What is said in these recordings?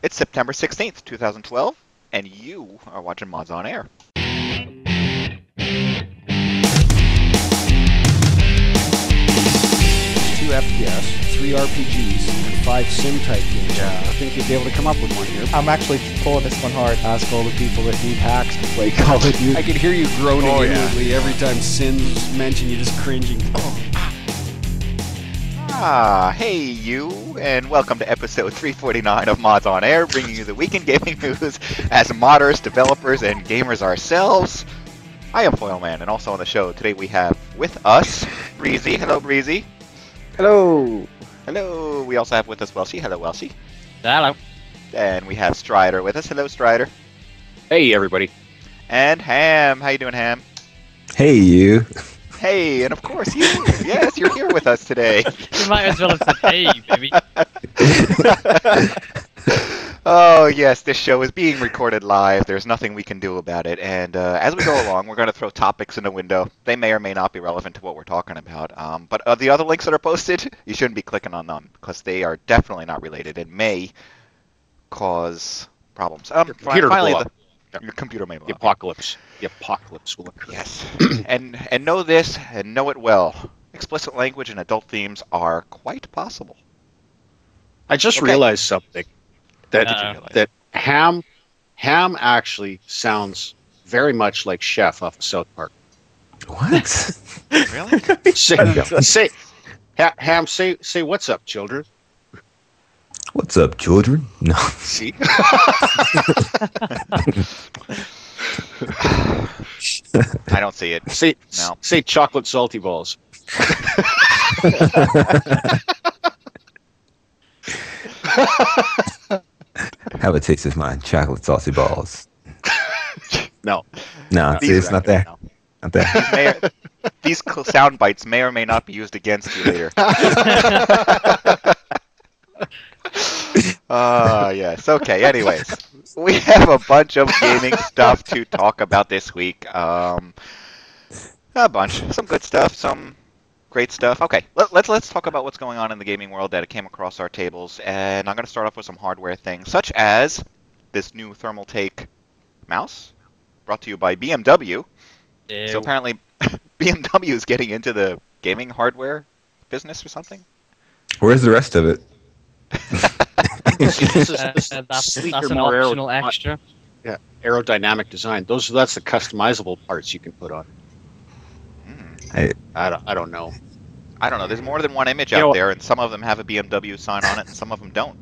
It's September 16th, 2012, and you are watching Mods on Air. 2 FPS, 3 RPGs, and 5 sim-type games. Yeah. I think you'd be able to come up with one here. I'm actually pulling this one hard. Ask all the people that need hacks to play Call of Duty. I could hear you groaning inwardly every time Sin's mentioned, you just cringing. Hey you, and welcome to episode 349 of Mods on Air, bringing you the weekend gaming news as modders, developers, and gamers ourselves. I am foyleman, and also on the show today we have with us Breesy. Hello, Breesy. Hello. Hello. We also have with us Welshy. Hello, Welshy. Hello. And we have Stryder with us. Hello, Stryder. Hey, everybody. And Ham. How you doing, Ham? Hey, you. Hey, and of course you. Yes, you're here with us today. You might as well have said hey, baby. Oh, yes, this show is being recorded live. There's nothing we can do about it. And as we go along, we're going to throw topics in the window. They may or may not be relevant to what we're talking about. But the other links that are posted, you shouldn't be clicking on them because they are definitely not related and may cause problems. Finally, your computer may blow up. The apocalypse will occur. Yes. and know this, and know it well. Explicit language and adult themes are quite possible. I just realized something. That Ham actually sounds very much like Chef off of South Park. What? Really? Ham, say what's up, children. What's up, children? No. See? I don't see it. Say chocolate salty balls. Have a taste of my chocolate saucy balls. No, see, it's not there. Not there. These sound bites may or may not be used against you later. Yes. Okay. Anyways, we have a bunch of gaming stuff to talk about this week. A bunch. Some good stuff. Some great stuff. Okay. Let's talk about what's going on in the gaming world that came across our tables. And I'm going to start off with some hardware things, such as this new Thermaltake mouse, brought to you by BMW. Ew. So apparently, BMW is getting into the gaming hardware business or something. Where's the rest of it? That's an optional extra. Yeah, aerodynamic design. That's the customizable parts you can put on. I don't know. I don't know. There's more than one image out there, and some of them have a BMW sign on it, and some of them don't.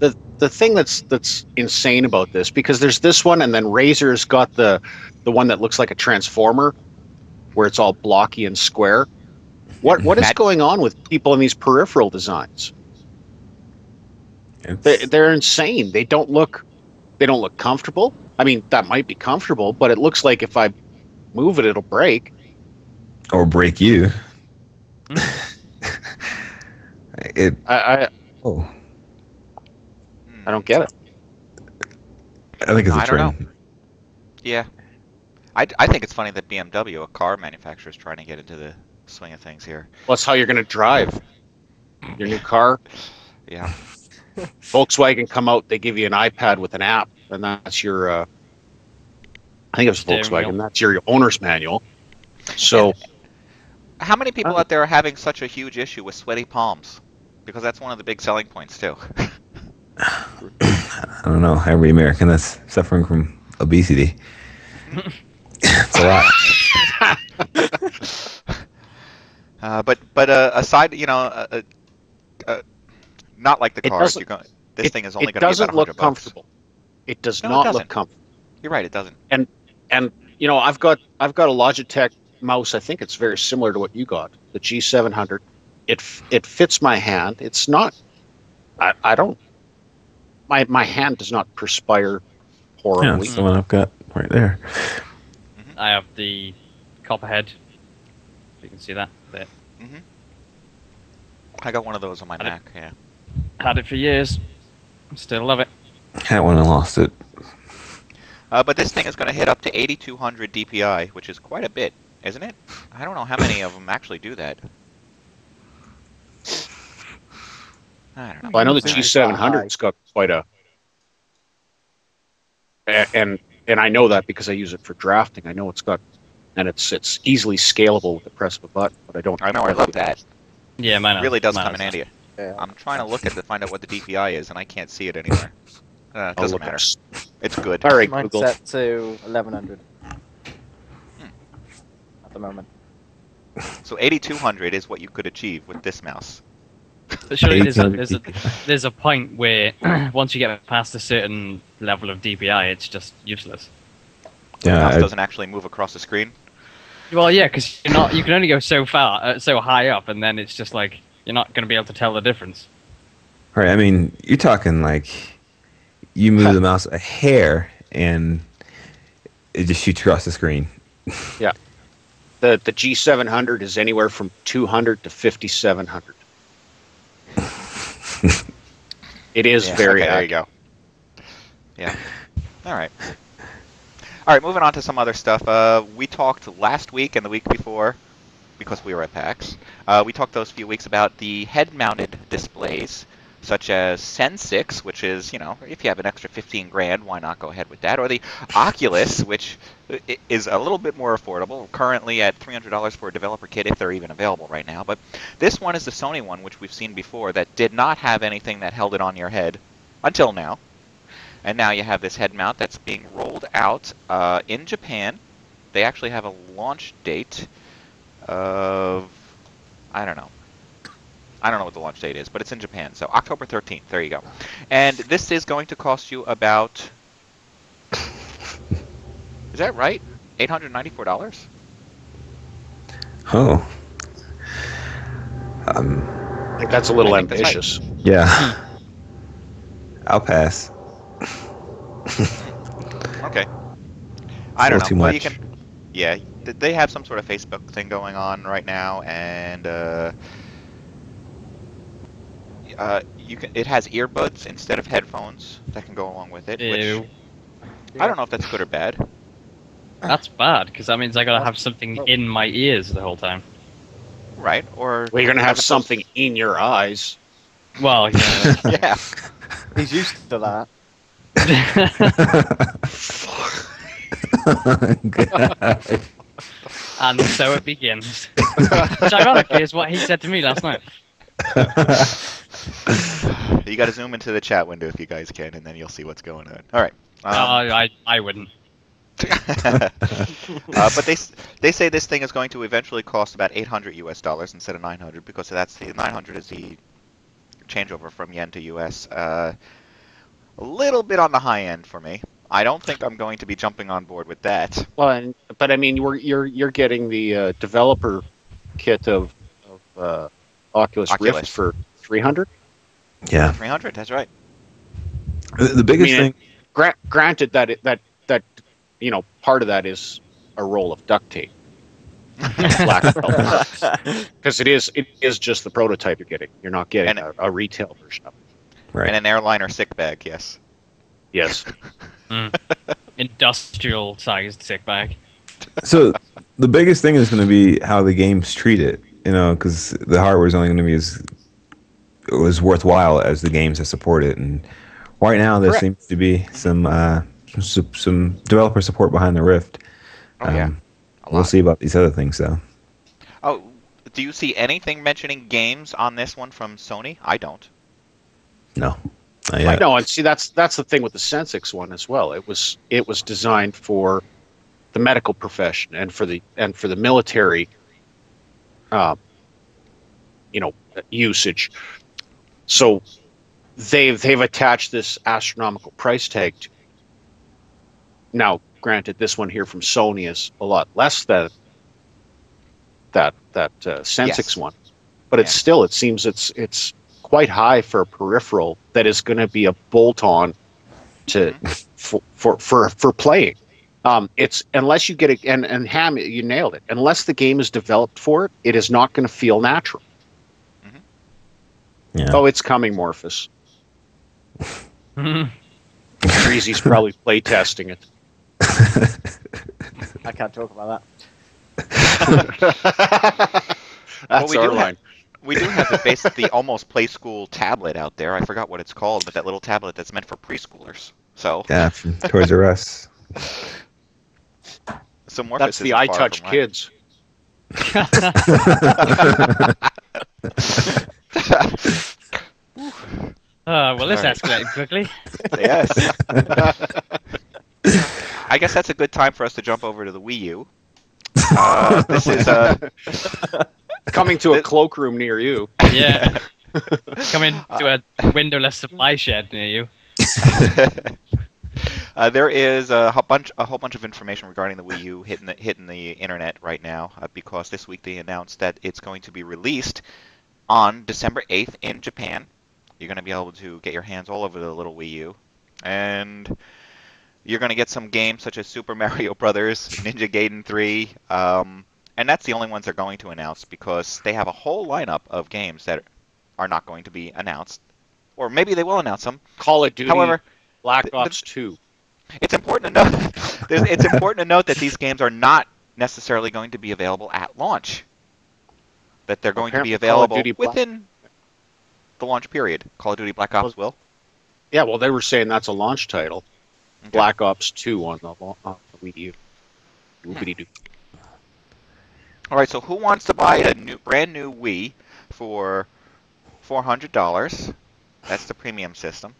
The thing that's insane about this, because there's this one, and then Razer's got the one that looks like a transformer, where it's all blocky and square. What is going on with people in these peripheral designs? They're insane. They don't look comfortable. I mean, that might be comfortable, but it looks like if I move it, it'll break. Or break you. I don't get it. I think it's a trend. I don't know. Yeah. I think it's funny that BMW, a car manufacturer, is trying to get into the swing of things here. Well, that's how you're going to drive your new car. Yeah. Volkswagen come out, they give you an iPad with an app, and that's your, I think it was Volkswagen, that's your owner's manual. So... How many people out there are having such a huge issue with sweaty palms? Because that's one of the big selling points, too. I don't know. Every American that's suffering from obesity. It's a lot. But aside, not like the cars. This thing is only going to be about $100. It doesn't look comfortable. It does not look comfortable. You're right. It doesn't. And I've got a Logitech mouse. I think it's very similar to what you got, the G700. It fits my hand. It's not. I don't. My hand does not perspire horribly. Yeah, that's the one I've got right there. I have the Copperhead. You can see that there. I got one of those on my Mac. Yeah. Had it for years. Still love it. Had one and lost it. But this thing is going to hit up to 8200 DPI, which is quite a bit, isn't it? I don't know how many of them actually do that. I don't know. Well, I know the G700's got quite a and I know that because I use it for drafting. I know it's easily scalable with the press of a button, but I don't. I know, I love that. Yeah, mine It really does mine come in is. handy. Yeah. I'm trying to look at to find out what the DPI is, and I can't see it anywhere. It I'll doesn't look matter. up. It's good. All right, Mine's Google. set to 1100 at the moment. So 8200 is what you could achieve with this mouse. But surely DPI. there's a point where once you get past a certain level of DPI, it's just useless. The Yeah, mouse doesn't actually move across the screen. Well, yeah, because you can only go so far, so high up, and then it's just like you're not going to be able to tell the difference. right. I mean, you're talking like you move the mouse a hair and it just shoots across the screen. Yeah. The G700 is anywhere from 200 to 5700. It is very okay, there you go. Yeah. All right. All right, moving on to some other stuff. We talked last week and the week before, because we were at PAX, we talked those few weeks about the head-mounted displays, such as Sen6, which is, if you have an extra 15 grand, why not go ahead with that? Or the Oculus, which is a little bit more affordable, currently at $300 for a developer kit, if they're even available right now. But this one is the Sony one, which we've seen before, that did not have anything that held it on your head until now. And now you have this head mount that's being rolled out in Japan. They actually have a launch date of, I don't know what the launch date is, but it's in Japan. So October 13th, there you go. And this is going to cost you about, is that right? $894? Oh. I think that's a little I think that's right. ambitious. Yeah. I'll pass. Okay. I don't know. Too Well, much. yeah, they have some sort of Facebook thing going on right now, and it has earbuds instead of headphones that can go along with it. Ew. Which I don't know if that's good or bad. That's bad, because that means I gotta have something in my ears the whole time. Right? Or Well, you're going to have something in your eyes. Well, yeah. Yeah. He's used to that. God. And so it begins. Which ironically is what he said to me last night. You got to zoom into the chat window if you guys can, and then you'll see what's going on. All right. I wouldn't. But they say this thing is going to eventually cost about $800 US instead of $900, because that's the 900 is the changeover from yen to US. A little bit on the high end for me. I don't think I'm going to be jumping on board with that. Well, but I mean, you're getting the developer kit of Oculus Rift for 300. Yeah. 300. That's right. The biggest thing. Granted that part of that is a roll of duct tape. Because it is just the prototype you're getting. You're not getting a retail version of it. Right. And an airliner sick bag, yes. Yes. Industrial sized sick bag. So the biggest thing is going to be how the games treat it, because the hardware is only going to be as worthwhile as the games that support it. And right now, there seems to be some developer support behind the Rift. Oh yeah. We'll see about these other things, though. Oh, do you see anything mentioning games on this one from Sony? I don't. No. I know, and see that's the thing with the Sensix one as well. It was designed for the medical profession and for the military, usage. So they've attached this astronomical price tag to. Now, granted, this one here from Sony is a lot less than that Sensix one, but it's still, it seems it's quite high for a peripheral that is going to be a bolt-on to for playing. It's unless you get it, and Ham, you nailed it. Unless the game is developed for it, it is not going to feel natural. Yeah. Oh, it's coming, Morphus. Breezy's probably play testing it. I can't talk about that. That's our line. We do have the almost play school tablet out there. I forgot what it's called, but that little tablet that's meant for preschoolers. So Yeah, from Toys R Us. so Morpheus That's the isn't far iTouch from right. kids. Well, this Alright. escalated quickly. Yes. I guess that's a good time for us to jump over to the Wii U. This is Coming to a cloakroom near you. Yeah. Coming to a windowless supply shed near you. There is a whole bunch of information regarding the Wii U hitting the internet right now because this week they announced that it's going to be released on December 8th in Japan. You're going to be able to get your hands all over the little Wii U, and you're going to get some games such as Super Mario Brothers, Ninja Gaiden 3, and that's the only ones they're going to announce because they have a whole lineup of games that are not going to be announced, or maybe they will announce them. Call of Duty, However, Black Ops 2. It's important to note. It's important to note that these games are not necessarily going to be available at launch. That they're going to be Apparently Call of available Duty within the launch period. Call of Duty Black Ops will. Yeah, well, they were saying that's a launch title. Okay. Black Ops 2 on the Wii U. Whoopity-doo. All right. So who wants to buy a brand new Wii for $400? That's the premium system.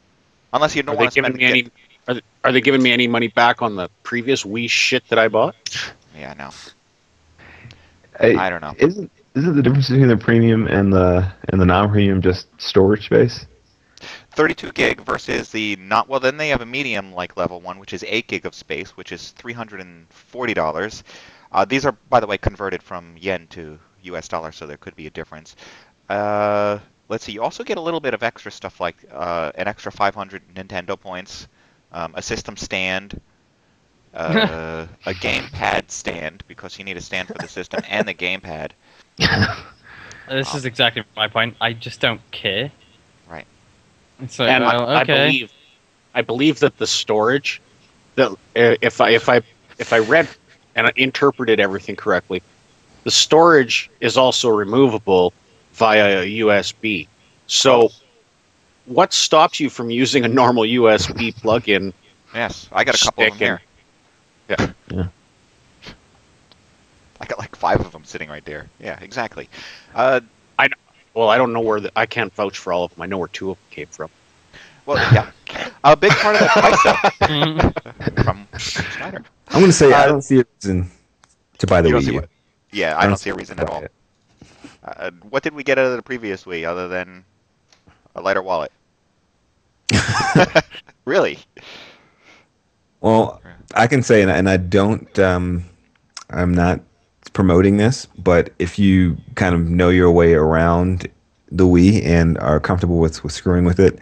Unless you don't want to spend. Are they giving me any money back on the previous Wii shit that I bought? Yeah, no. Hey, I don't know. Isn't the difference between the premium and the non-premium just storage space? 32 gig versus the not well. Then they have a medium like level one, which is 8 gig of space, which is $340. These are, by the way, converted from yen to US dollars, so there could be a difference. Let's see. You also get a little bit of extra stuff like an extra 500 Nintendo points, a system stand, a gamepad stand because you need a stand for the system and the gamepad. This is exactly my point. I just don't care. Right. So, And okay. I believe that the storage, that if I read and I interpreted everything correctly, the storage is also removable via a USB. So, what stops you from using a normal USB plug-in? Yes, I got a couple of them here. Yeah. I got like 5 of them sitting right there. Yeah, exactly. Well, I don't know I can't vouch for all of them. I know where 2 of them came from. Well, yeah. A big part of the price, though, from Stryder. I'm going to say I don't see a reason to buy the You don't Wii see U. what? Yeah, I don't see a reason at all. What did we get out of the previous Wii other than a lighter wallet? Really? Well, I can say, and I don't, I'm not promoting this, but if you kind of know your way around the Wii and are comfortable with screwing with it,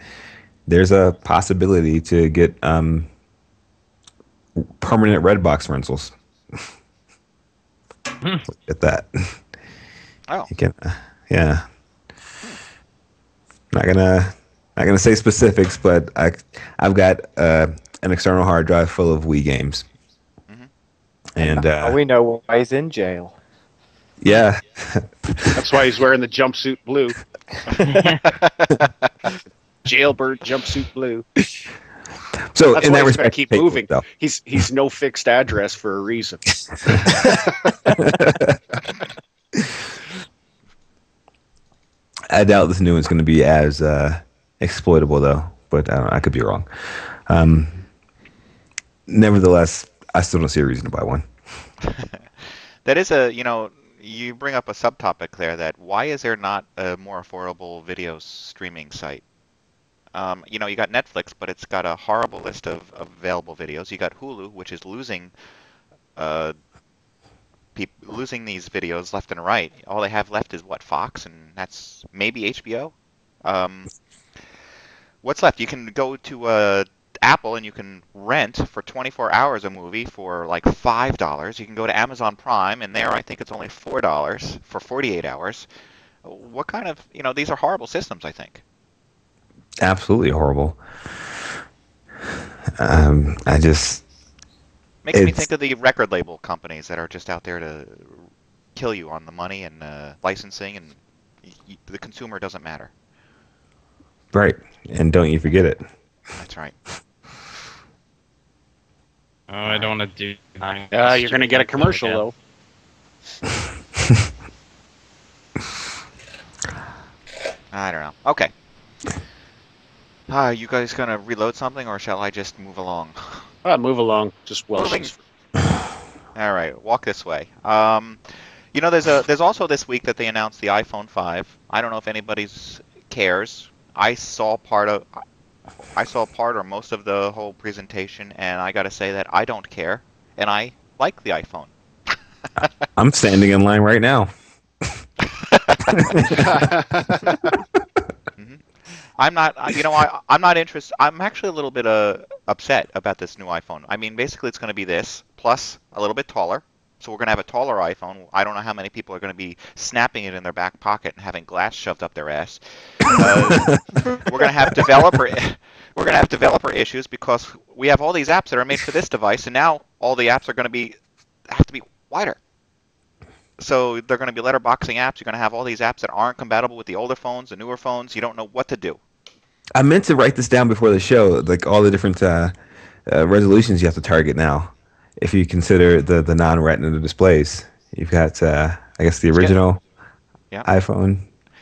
there's a possibility to get permanent Redbox rentals. At that. Oh. You can, yeah. Not gonna say specifics, but I've got an external hard drive full of Wii games. Mm-hmm. And we know why he's in jail. Yeah. That's why he's wearing the jumpsuit blue. Jailbird jumpsuit blue. So That's in why that he's going respect, to keep take it, moving. though. He's no fixed address for a reason. I doubt this new one's going to be as exploitable, though. But I could be wrong. Nevertheless, I still don't see a reason to buy one. That is you bring up a subtopic there that why is there not a more affordable video streaming site? You got Netflix, but it's got a horrible list of available videos. You got Hulu, which is losing these videos left and right. All they have left is Fox, and that's maybe HBO. What's left? You can go to Apple and you can rent for 24 hours a movie for like $5. You can go to Amazon Prime, and there I think it's only $4 for 48 hours. What kind of these are horrible systems, I think. Absolutely horrible. I just makes me think of the record label companies that are just out there to kill you on the money and licensing, and the consumer doesn't matter. Right, and don't you forget it. That's right. Oh, I don't want to do. You're going to get a commercial though. I don't know. Okay. You guys gonna reload something, or shall I just move along? Move along. Just Welshy. All right, walk this way. There's also this week that they announced the iPhone 5. I don't know if anybody's cares. I saw part or most of the whole presentation, and I gotta say that I don't care, and I like the iPhone. I'm standing in line right now. I'm not, I'm not interested. I'm actually a little bit upset about this new iPhone. I mean, basically, it's going to be this plus a little bit taller. So we're going to have a taller iPhone. I don't know how many people are going to be snapping it in their back pocket and having glass shoved up their ass. We're going to have developer issues because we have all these apps that are made for this device, and now all the apps are going to have to be wider. So they're going to be letterboxing apps. You're going to have all these apps that aren't compatible with the older phones, the newer phones. You don't know what to do. I meant to write this down before the show, like all the different resolutions you have to target now. If you consider the non-retina displays, you've got I guess the original iPhone.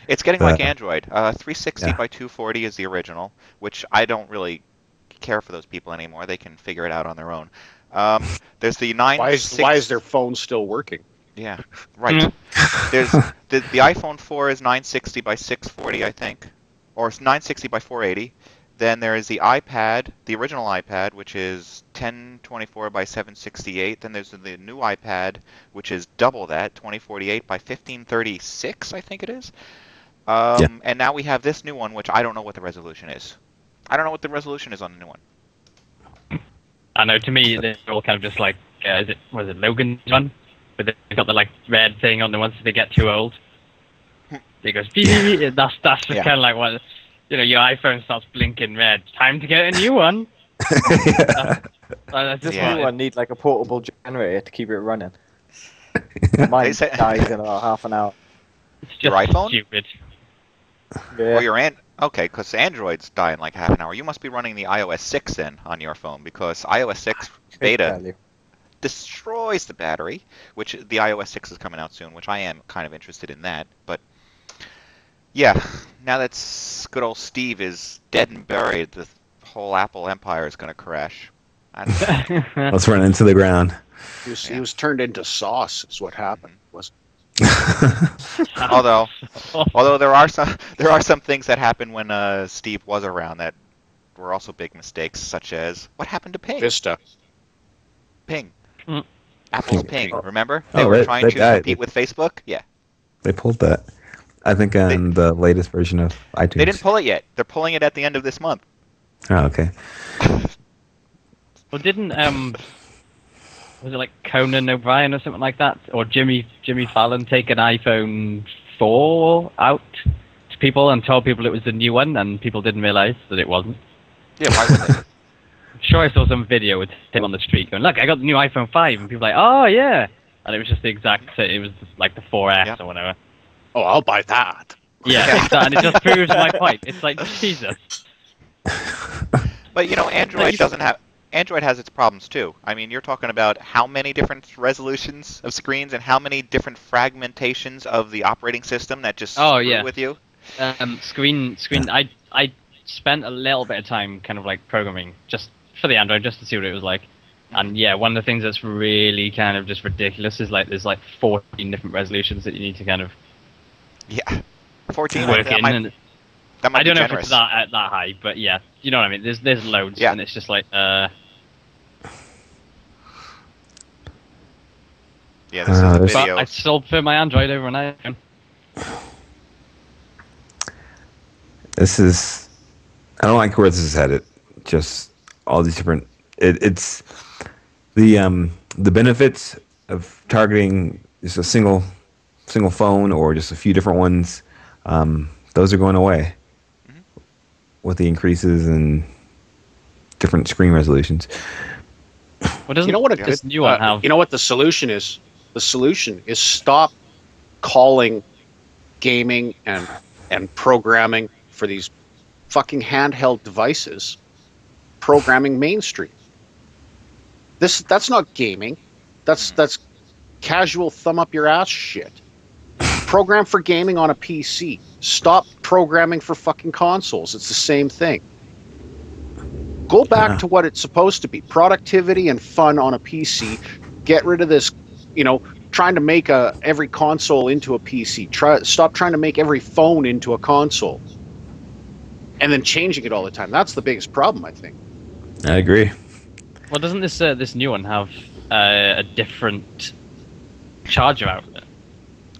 It's getting like Android. 360 by 240 is the original, which I don't really care for those people anymore. They can figure it out on their own. There's the 960. Why is their phone still working? Yeah, right. There's the iPhone 4 is 960 by 640, I think, or it's 960 by 480. Then there is the iPad, the original iPad, which is 1024 by 768. Then there's the new iPad, which is double that, 2048 by 1536, I think it is. And now we have this new one, which I don't know what the resolution is. I don't know what the resolution is on the new one. I know. To me, they're all kind of just like, was it Logan's one? But they've got the like red thing on the ones that they get too old. It goes, that's just kind of like what, your iPhone starts blinking red. Time to get a new one. This new one needs like a portable generator to keep it running. Mine dies in about half an hour. It's just your iPhone? Stupid. Yeah. Or okay, because Android's die in like half an hour. You must be running the iOS 6 then on your phone, because iOS 6 beta destroys the battery, which the iOS 6 is coming out soon, which I am kind of interested in that. But yeah, now that good old Steve is dead and buried, the whole Apple empire is going to crash. Let's run into the ground. He was turned into sauce, is what happened. Although there are some things that happened when Steve was around that were also big mistakes, such as what happened to Ping? Vista. Ping. Apple's Ping, remember? They were trying to compete with Facebook? Yeah. They pulled that. I think on the latest version of iTunes. They didn't pull it yet. They're pulling it at the end of this month. Oh, okay. Well, didn't was it like Conan O'Brien or something like that, or Jimmy Fallon take an iPhone 4 out to people and told people it was the new one, and people didn't realize that it wasn't? Yeah, why would they? I'm sure I saw some video with him on the street going, "Look, I got the new iPhone 5," and people were like, "Oh yeah," and it was just the exact. It was like the 4S or whatever. Oh, I'll buy that. Yeah, and it just proves my point. It's like Jesus. But Android has its problems too. I mean, you're talking about how many different resolutions of screens and how many different fragmentations of the operating system that just screw with you. Screen. I spent a little bit of time kind of like programming just for the Android, just to see what it was like. And yeah, one of the things that's really kind of just ridiculous is like there's like 14 different resolutions that you need to kind of 14. work in. That might I don't be know generous. if it's that high, but yeah, you know what I mean. There's loads, and it's just like Yeah, this is a video. But I still prefer my Android over an iPhone. I don't like where this is headed. Just all these different. It's the benefits of targeting just a single phone or just a few different ones. Those are going away with the increases in different screen resolutions. Well, you know what this new one have? You know what the solution is? The solution is stop calling gaming and programming for these fucking handheld devices programming mainstream. That's not gaming. That's casual thumb up your ass shit. Program for gaming on a PC. Stop programming for fucking consoles. It's the same thing. Go back to what it's supposed to be. Productivity and fun on a PC. Get rid of this, trying to make every console into a PC. Stop trying to make every phone into a console. And then changing it all the time. That's the biggest problem, I think. I agree. Well, doesn't this new one have a different charger outlet?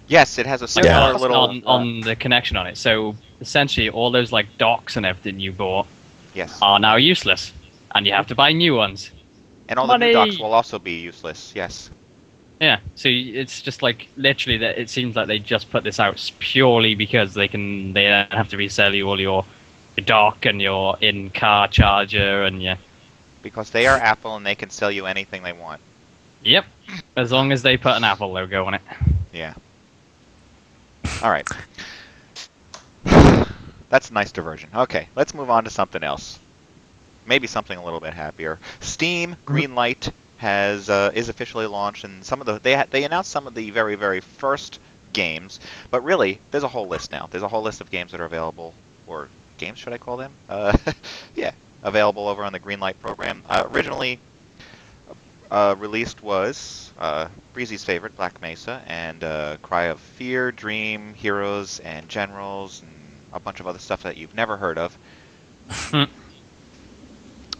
Yes, it has a similar little on the connection on it. So essentially, all those like docks and everything you bought, are now useless, and you have to buy new ones. And all the new docks will also be useless. Yes. Yeah. So it's just like literally that. It seems like they just put this out purely because they don't have to resell you all your dock and your in-car charger and your. Because they are Apple and they can sell you anything they want. Yep. As long as they put an Apple logo on it. Yeah. All right. That's a nice diversion. Okay, let's move on to something else. Maybe something a little bit happier. Steam Greenlight is officially launched, and they announced some of the very, very first games. But really, there's a whole list now. There's a whole list of games that are available, or games should I call them? Yeah, available over on the Greenlight program. Originally released was Breezy's favorite, Black Mesa, and Cry of Fear, Dream, Heroes, and Generals, and a bunch of other stuff that you've never heard of.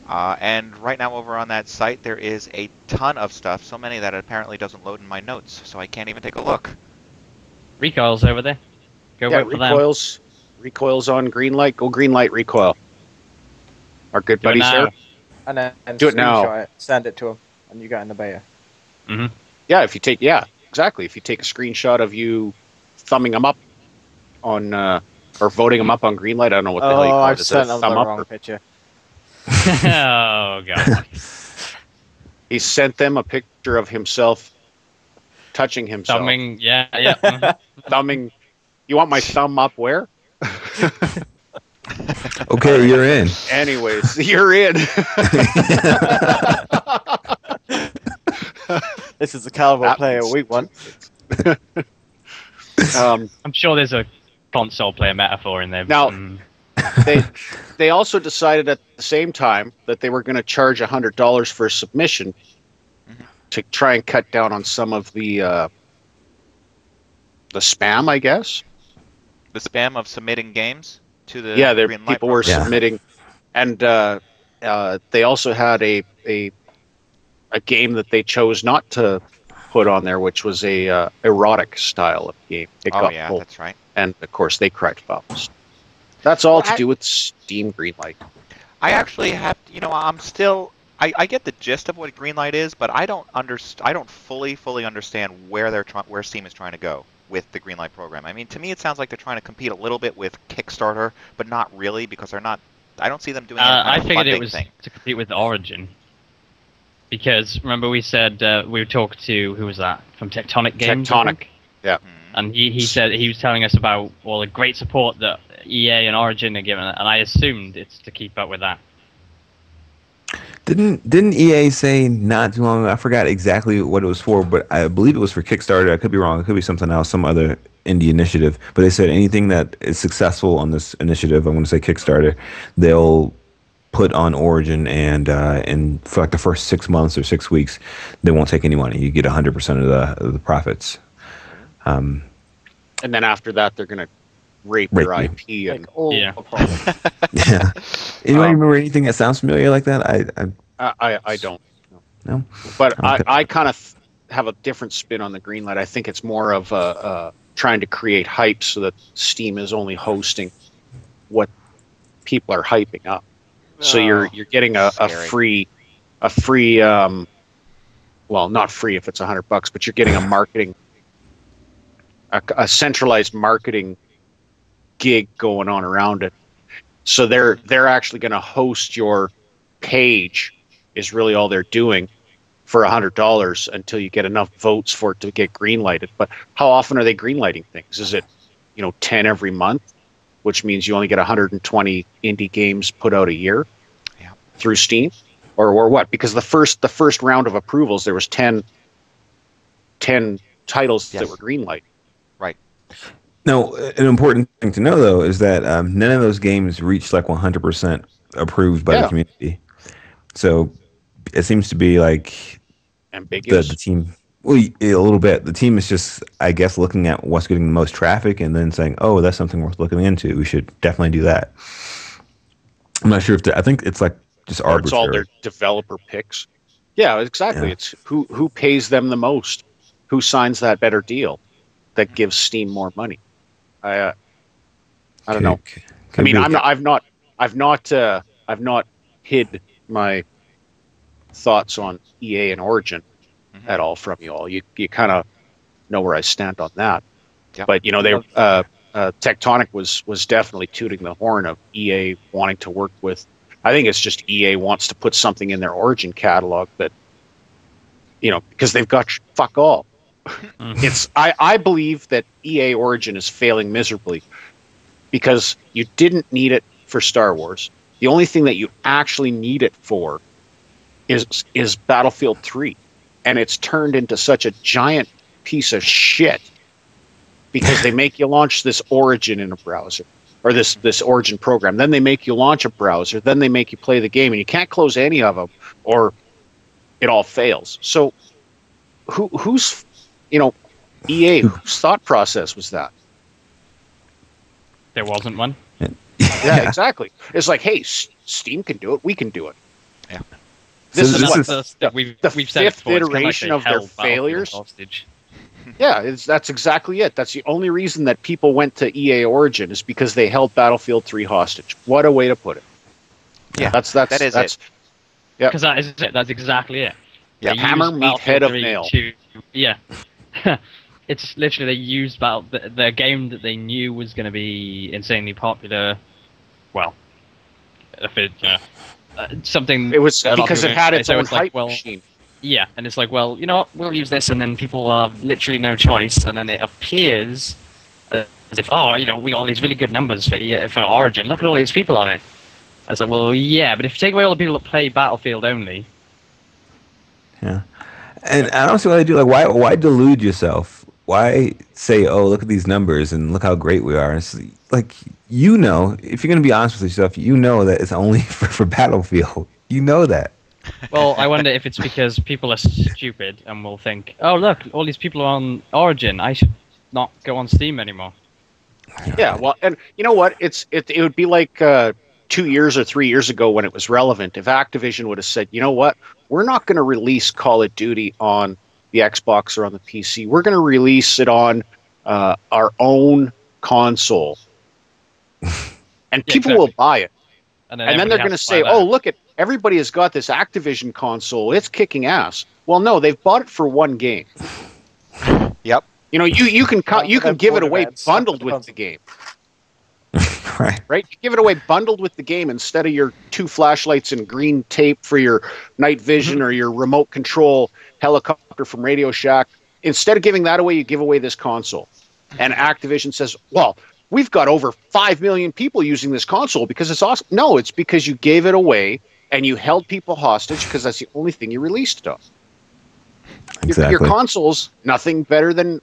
And right now over on that site, there is a ton of stuff, so many that it apparently doesn't load in my notes, so I can't even take a look. Recoil's over there. Go wait for them. Recoil's on Greenlight. Go Greenlight Recoil. Our good buddies there. And then do it now. Send it to them, and you got in the beta. Mm-hmm. Yeah, exactly. If you take a screenshot of you thumbing them up on, or voting them up on Greenlight, I don't know what the hell you call it. I've sent them the wrong picture. Oh, God. He sent them a picture of himself touching himself. Thumbing, yeah. Thumbing. You want my thumb up where? Okay, you're in. Anyways, you're in. This is the caliber player we want. I'm sure there's a console player metaphor in there. Now, they also decided at the same time that they were going to charge $100 for a submission to try and cut down on some of the spam, I guess. The spam of submitting games to the Greenlight people were submitting, and they also had a game that they chose not to put on there, which was a erotic style of game. It got pulled. That's right. And of course, they cried foul. That's all to do with Steam Greenlight. I actually have, I get the gist of what Greenlight is, but I don't fully understand where Steam is trying to go with the Greenlight program. I mean, to me, it sounds like they're trying to compete a little bit with Kickstarter, but not really, because they're not. I don't see them doing. I figured it was to compete with Origin, because remember we said we talked to who was that from Tectonic Games? Tectonic, yeah. And he said he was telling us about all the great support that EA and Origin are giving, and I assumed it's to keep up with that. Didn't EA say not too long ago? I forgot exactly what it was for, but I believe it was for Kickstarter. I could be wrong. It could be something else, some other indie initiative. But they said anything that is successful on this initiative, I'm going to say Kickstarter, they'll put on Origin, and for like the first 6 months or 6 weeks, they won't take any money. You get 100% of the profits. And then after that, they're going to rape your IP. And yeah. Yeah. Anybody remember anything that sounds familiar like that? I don't. No. But I kind of have a different spin on the Greenlight. I think it's more of trying to create hype so that Steam is only hosting what people are hyping up. So you're getting a free well, not free if it's $100, but you're getting a marketing a centralized marketing gig going on around it. So they're actually going to host your page is really all they're doing for $100 until you get enough votes for it to get greenlighted. But how often are they greenlighting things? Is it 10 every month, which means you only get 120 indie games put out a year through Steam? or what? Because the first round of approvals, there was 10 titles that were Greenlight. Right. No, an important thing to know though is that none of those games reached like 100% approved by the community. So it seems to be like ambiguous. The team, well, a little bit. The team is just, I guess, looking at what's getting the most traffic and then saying, "Oh, that's something worth looking into. We should definitely do that." I'm not sure if I think it's like just arbitrary. It's all their developer picks. Yeah, exactly. Yeah. It's who pays them the most, who signs that better deal, that gives Steam more money. I don't know. I mean, I've not hid my thoughts on EA and Origin at all from you all. You kind of know where I stand on that. Yeah. But you know, Tectonic was definitely tooting the horn of EA wanting to work with. I think it's just EA wants to put something in their Origin catalog that, you know, because they've got fuck all. I believe that EA Origin is failing miserably because you didn't need it for Star Wars. The only thing that you actually need it for is Battlefield 3, and it's turned into such a giant piece of shit because they make you launch this Origin in a browser, or this Origin program. Then they make you launch a browser. Then they make you play the game, and you can't close any of them, or it all fails. So who's, you know, EA, whose thought process was that? There wasn't one. Yeah, exactly. It's like, hey, Steam can do it. We can do it. Yeah. This is the fifth iteration of their failures. Yeah, that's exactly it. That's the only reason that people went to EA Origin is because they held Battlefield 3 hostage. What a way to put it. Yeah, that's it. Yeah, because that is it. That's exactly it. Yeah, hammer meet head of nail. Yeah. It's literally they used the game that they knew was going to be insanely popular. Well, if it something it was because it had its own hype like, machine. Yeah, and it's like, well, you know what? We'll use this, and then people have literally no choice, and then it appears as if, oh, you know, we got all these really good numbers for Origin. Look at all these people on it. I was like, well, yeah, but if you take away all the people that play Battlefield only. Yeah. And I don't see why they do. Like, why delude yourself? Why say, "Oh, look at these numbers and look how great we are"? It's like, you know, if you're gonna be honest with yourself, you know that it's only for Battlefield. You know that. Well, I wonder if it's because people are stupid and will think, "Oh, look, all these people are on Origin. I should not go on Steam anymore." Yeah. Well, and you know what? It would be like 2 years or 3 years ago when it was relevant. If Activision would have said, "You know what? We're not going to release Call of Duty on the Xbox or on the PC. We're going to release it on our own console." And people will buy it. And then they're going to say, "Oh, look at everybody has got this Activision console. It's kicking ass." Well, no, they've bought it for one game. Yep. You know, you can give it away bundled with the game. Right? You give it away bundled with the game instead of your 2 flashlights and green tape for your night vision or your remote control helicopter from Radio Shack. Instead of giving that away, you give away this console. And Activision says, "Well, we've got over 5 million people using this console because it's awesome." No, it's because you gave it away and you held people hostage because that's the only thing you released it on. Exactly. Your console's nothing better than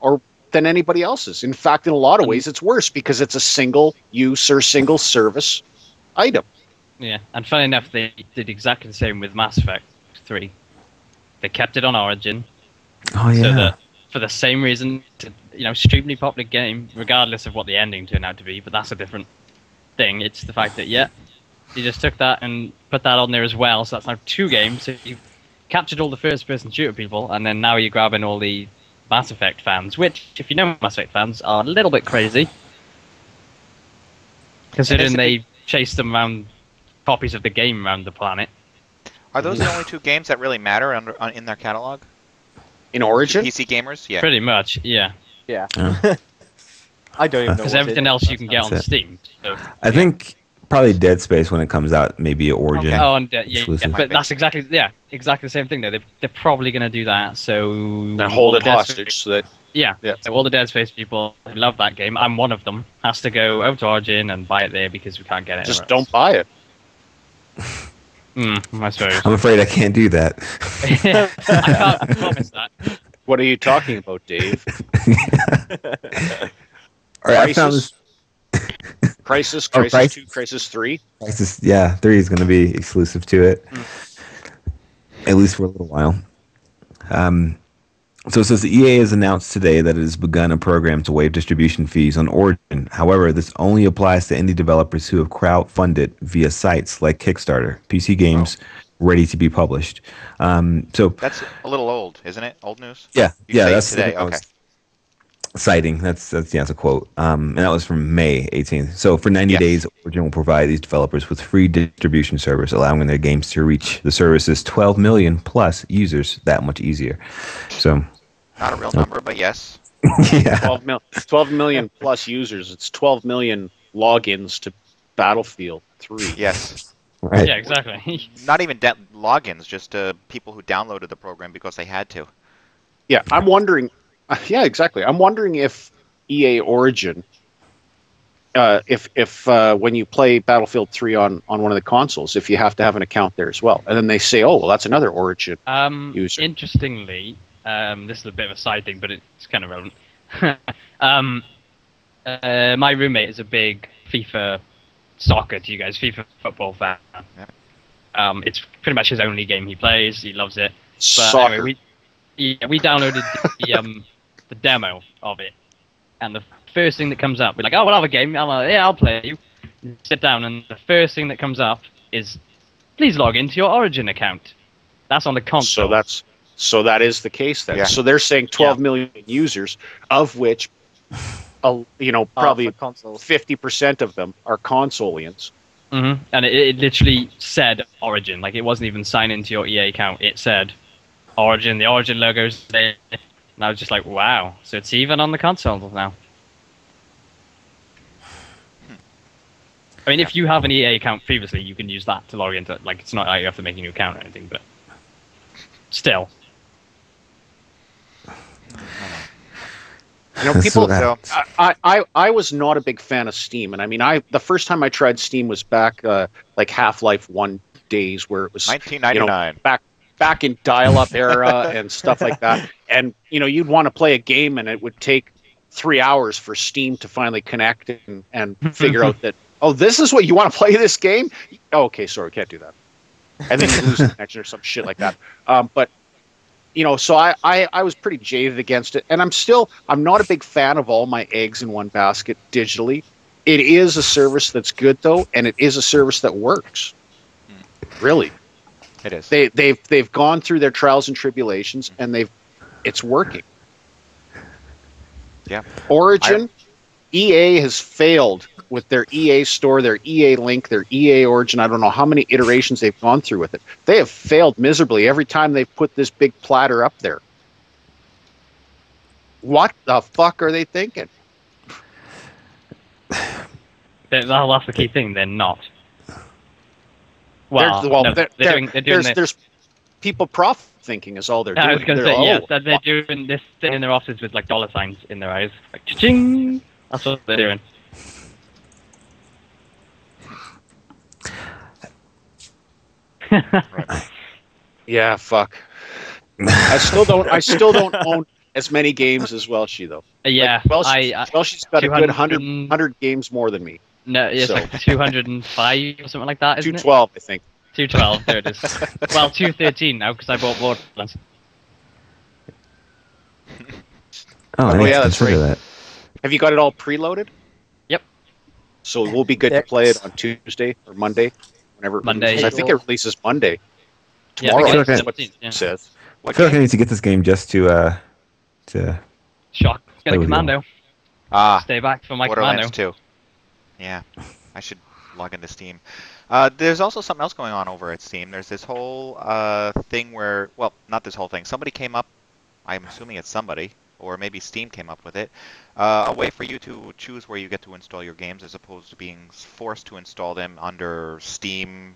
anybody else's. In fact, in a lot of ways, it's worse because it's a single use or single service item. Yeah, and funny enough, they did exactly the same with Mass Effect 3. They kept it on Origin. Oh yeah. So that for the same reason, extremely popular game, regardless of what the ending turned out to be. But that's a different thing. It's the fact that you just took that and put that on there as well. So that's now 2 games. So you captured all the first-person shooter people, and then now you're grabbing all the Mass Effect fans, which, if you know Mass Effect fans, are a little bit crazy, considering they chase them around copies of the game around the planet. Are those the only 2 games that really matter in their catalog? In Origin? PC gamers? Yeah. Pretty much, yeah. Yeah. I don't even know. Because everything else you can get on Steam. So, I think probably Dead Space when it comes out, maybe Origin. Okay. Oh, and yeah, but that's exactly the same thing though. They're probably going to do that. So and hold it hostage. So that so all the Dead Space people who love that game, I'm one of them, has to go over to Origin and buy it there because we can't get it. Just don't buy it. I suppose. I'm afraid I can't do that. I can't promise that. What are you talking about, Dave? All right, I found this. Crisis 2, Crisis 3. Crisis, yeah, 3 is going to be exclusive to it, at least for a little while. So it says the EA has announced today that it has begun a program to waive distribution fees on Origin. However, this only applies to indie developers who have crowdfunded via sites like Kickstarter, PC games ready to be published. So that's a little old, isn't it? Old news? Yeah, that's today. Okay. Citing that's a quote, and that was from May 18th. So for 90 days, Origin will provide these developers with free distribution service, allowing their games to reach the service's 12 million plus users that much easier. So not a real number, but yes. Yeah. 12 million plus users. It's 12 million logins to Battlefield 3. Yes. Right. Yeah, exactly. Not even logins, just people who downloaded the program because they had to. Yeah, I'm wondering. Yeah, exactly. I'm wondering if EA Origin, if when you play Battlefield 3 on one of the consoles, if you have to have an account there as well, and then they say, oh, well, that's another Origin user. Interestingly, this is a bit of a side thing, but it's kind of relevant. My roommate is a big FIFA soccer to you guys, FIFA football fan. Yeah. It's pretty much his only game he plays. He loves it. But Soccer. Anyway, we downloaded the demo of it, and the first thing that comes up, we're like, oh, we'll have a game. I'm like, yeah, I'll play you. Sit down, and the first thing that comes up is, please log into your Origin account. That's on the console. So that is the case then. Yeah. So they're saying 12 million users, of which, probably 50% of them are consoleans. Mm-hmm. And it literally said Origin. Like, it wasn't even sign into your EA account. It said Origin. The Origin logo's there. And I was just like, wow. So it's even on the console now. I mean, if you have an EA account previously, you can use that to log into. Like, it's not like you have to make a new account or anything, but still. People. I was not a big fan of Steam, and I mean, the first time I tried Steam was back like Half-Life 1 days, where it was 1999. Back in dial-up era and stuff like that. And you'd want to play a game, and it would take 3 hours for Steam to finally connect and figure out that, oh, this is what you want to play this game. Oh, okay, sorry, can't do that. And then you lose the connection or some shit like that. But so I was pretty jaded against it, and I'm not a big fan of all my eggs in one basket digitally. It is a service that's good though, and it is a service that works. Really, it is. They've gone through their trials and tribulations, and it's working. Yeah. Origin, EA has failed with their EA Store, their EA Link, their EA Origin. I don't know how many iterations they've gone through with it. They have failed miserably every time they've put this big platter up there. What the fuck are they thinking? That's the key thing. They're not. Well, there's people profit thinking is all they're doing. I was going to say, yes, that they're doing this thing in their offices with like dollar signs in their eyes, like cha-ching. That's what they're doing. Yeah, fuck. I still don't own as many games as Welshy though. Yeah, like, Welshy's got a good 100 games more than me. No, it's like 205 or something like that, isn't 212, I think. 212, there it is. Well, 213 now because I bought Borderlands. Yeah, that's right. That. Have you got it all preloaded? Yep. So we'll be good to play it on Tuesday or Monday, whenever. Monday. I think it releases Monday. Tomorrow. Yeah, I feel like I need to get this game just to shock. Get a commando. Stay back for my Borderlands commando. 2. Yeah, I should log into Steam. There's also something else going on over at Steam. There's this whole thing where, well, not this whole thing. Somebody came up, I'm assuming it's somebody, or maybe Steam came up with it, a way for you to choose where you get to install your games as opposed to being forced to install them under Steam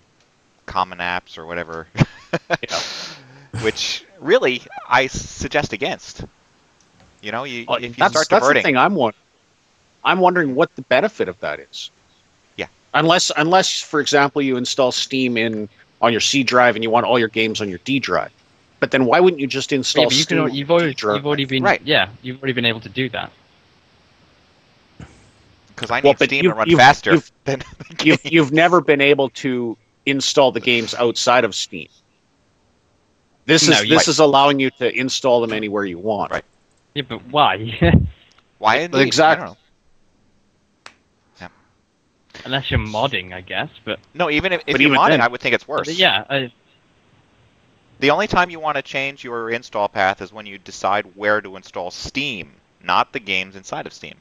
Common Apps or whatever. Which, really, I suggest against. If you start diverting... That's the thing I'm wondering what the benefit of that is. Yeah. Unless, for example, you install Steam in on your C drive and you want all your games on your D drive. But then why wouldn't you just install Steam? You've already been you've already been able to do that. Because I need Steam to run faster. You've never been able to install the games outside of Steam. This is allowing you to install them anywhere you want. Right. Yeah, but why? Why exactly? I don't know. Yeah. Unless you're modding, I guess. But no, if you're modding, then, I would think it's worse. Yeah. The only time you want to change your install path is when you decide where to install Steam, not the games inside of Steam,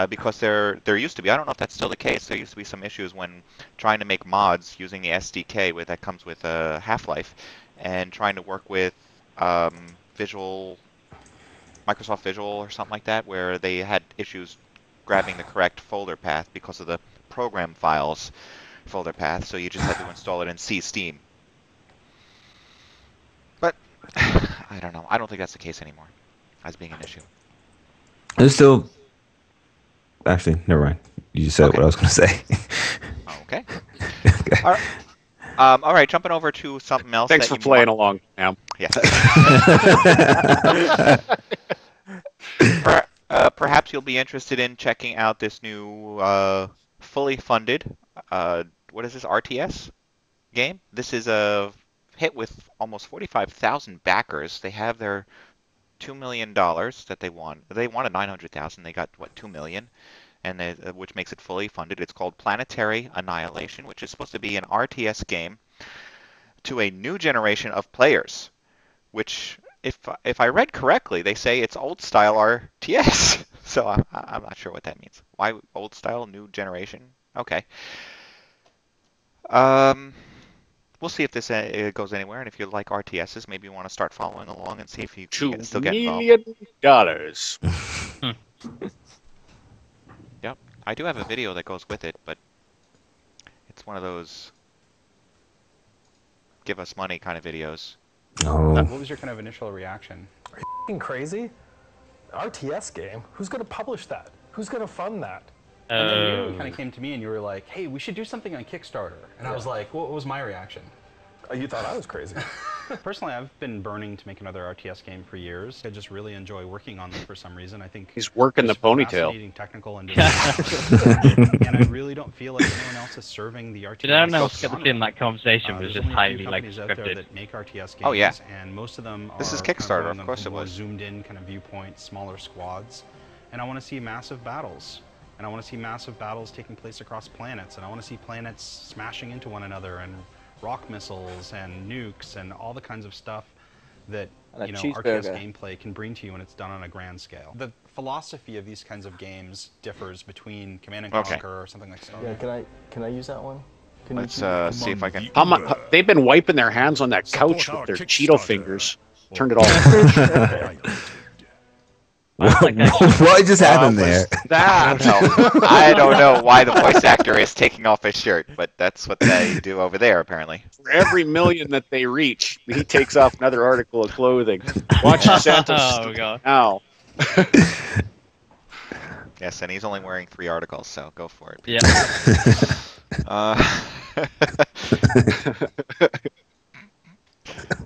because there used to be, I don't know if that's still the case, there used to be some issues when trying to make mods using the SDK that comes with Half-Life, and trying to work with Microsoft Visual or something like that, where they had issues grabbing the correct folder path because of the program files folder path, so you just had to install it in Steam. But I don't know. I don't think that's the case anymore as being an issue. There's still... Actually, never mind. You just said what I was going to say. Okay. Okay. All right, jumping over to something else. Thanks for playing along, Am. Yes. Perhaps you'll be interested in checking out this new fully funded, what is this, RTS game? This is a hit with almost 45,000 backers. They have their $2 million that they won. They wanted 900,000. They got, what, 2 million? And which makes it fully funded. It's called Planetary Annihilation, which is supposed to be an RTS game to a new generation of players, which, if I read correctly, they say it's old style RTS. So I'm not sure what that means. Why old style, new generation? Okay. We'll see if this goes anywhere, and if you like RTSs, maybe you want to start following along and see if you can still get involved. $2 million. Yep, I do have a video that goes with it, but it's one of those give us money kind of videos. Oh. What was your kind of initial reaction? Are you f***ing crazy? RTS game? Who's going to publish that? Who's going to fund that? And then you kind of came to me and you were like, hey, we should do something on Kickstarter. And I was like, what was my reaction? You thought I was crazy. Personally, I've been burning to make another RTS game for years. I just really enjoy working on them for some reason. I think he's working the ponytail. Fascinating technical and and I really don't feel like anyone else is serving the RTS. I don't know what's going to be in that conversation, but it's just highly scripted. Out there that make RTS games, oh yeah, and most of them this are is Kickstarter, of course it more was. Zoomed in kind of viewpoint, smaller squads, and I want to see massive battles. And I want to see massive battles taking place across planets, and I want to see planets smashing into one another, and rock missiles and nukes and all the kinds of stuff that RTS gameplay can bring to you when it's done on a grand scale. The philosophy of these kinds of games differs between Command and Conquer or something like that. Yeah, can I use that one? Let's see if I can. They've been wiping their hands on that couch with their Cheeto fingers. Turned it off. What just happened there? I don't know why the voice actor is taking off his shirt, but that's what they do over there, apparently. For every million that they reach, he takes off another article of clothing. Watch Santos now. Yes, and he's only wearing 3 articles, so go for it. Yeah.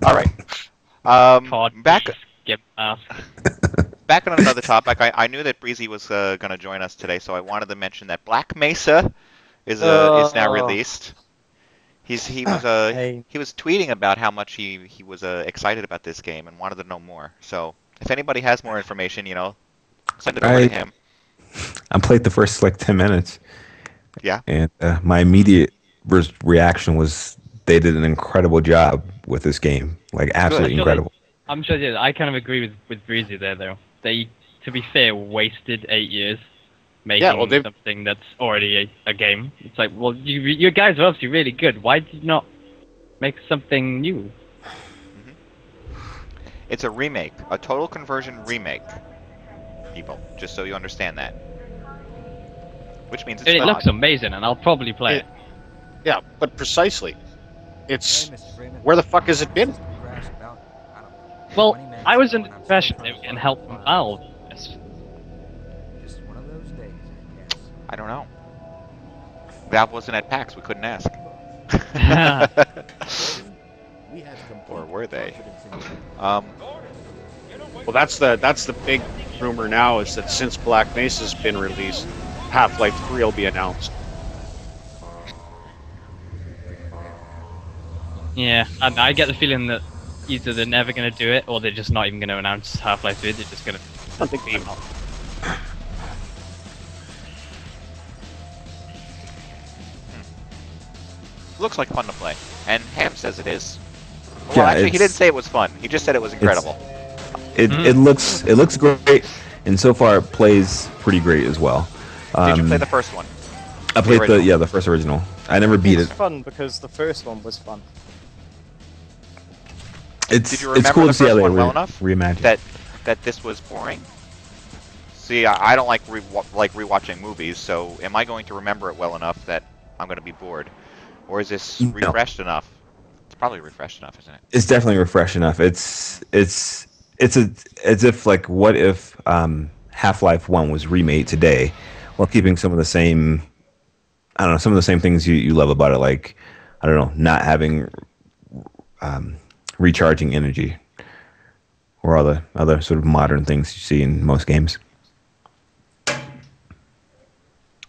All right. Back on another topic, I knew that Breesy was going to join us today, so I wanted to mention that Black Mesa is now released. He was tweeting about how much he was excited about this game and wanted to know more. So if anybody has more information, send it over to him. I played the first 10 minutes. Yeah. And my immediate reaction was they did an incredible job with this game, absolutely incredible. I'm sure I kind of agree with Breesy there, though. They, to be fair, wasted 8 years making something that's already a game. It's like, well, you guys are obviously really good. Why did you not make something new? It's a remake, a total conversion remake, people, just so you understand that. Which means it looks amazing, and I'll probably play it. Yeah, but precisely. It's... Where the fuck has it been? Well, I was in the impression they were getting help from Valve. I don't know. Valve wasn't at PAX, we couldn't ask. Or were they? Well, that's the big rumor now, is that since Black Mesa's been released, Half-Life 3 will be announced. Yeah, and I get the feeling that either they're never going to do it, or they're just not even going to announce Half-Life 3. They're just going to. I think they will. Looks like fun to play, and Ham says it is. Well, Yeah, actually, he didn't say it was fun. He just said it was incredible. It looks great, and so far it plays pretty great as well. Did you play the first one? I played the first original. I never beat It's it. fun because the first one was fun. Did you remember it's cool the to see how first they one well enough reimagine that this was boring? See, I don't like rewatching movies, so am I going to remember it well enough that I'm going to be bored, or is this refreshed enough? It's probably refreshed enough, isn't it? It's definitely refreshed enough. It's as if like, what if Half-Life 1 was remade today, while keeping some of the same, I don't know, some of the same things you love about it, like, I don't know, not having recharging energy, or all the other sort of modern things you see in most games.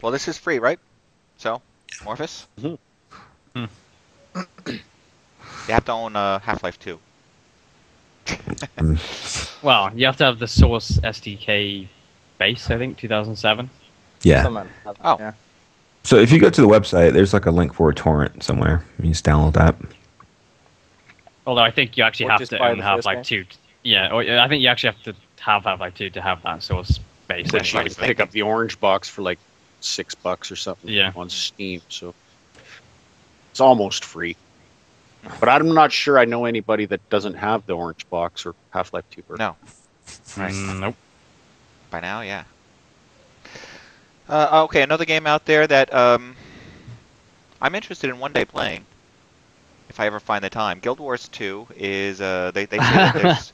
Well, this is free, right? So, Morphus? Mm-hmm. You have to own Half-Life 2. Well, you have to have the Source SDK base, I think, 2007. Yeah. Oh. Yeah. So if you go to the website, there's like a link for a torrent somewhere. You just download that. Although I think you actually Or have just to buy own the first Half-Life 2. Yeah, or I think you actually have to have Half-Life 2 to have that Source base. Which you anyway. can pick up the orange box for like $6 or something Yeah. on Steam, so it's almost free. But I'm not sure I know anybody that doesn't have the orange box or Half-Life 2 version. No. Right. Nope. By now, yeah. Okay, another game out there that I'm interested in one day playing, if I ever find the time. Guild Wars 2 is, they say that there's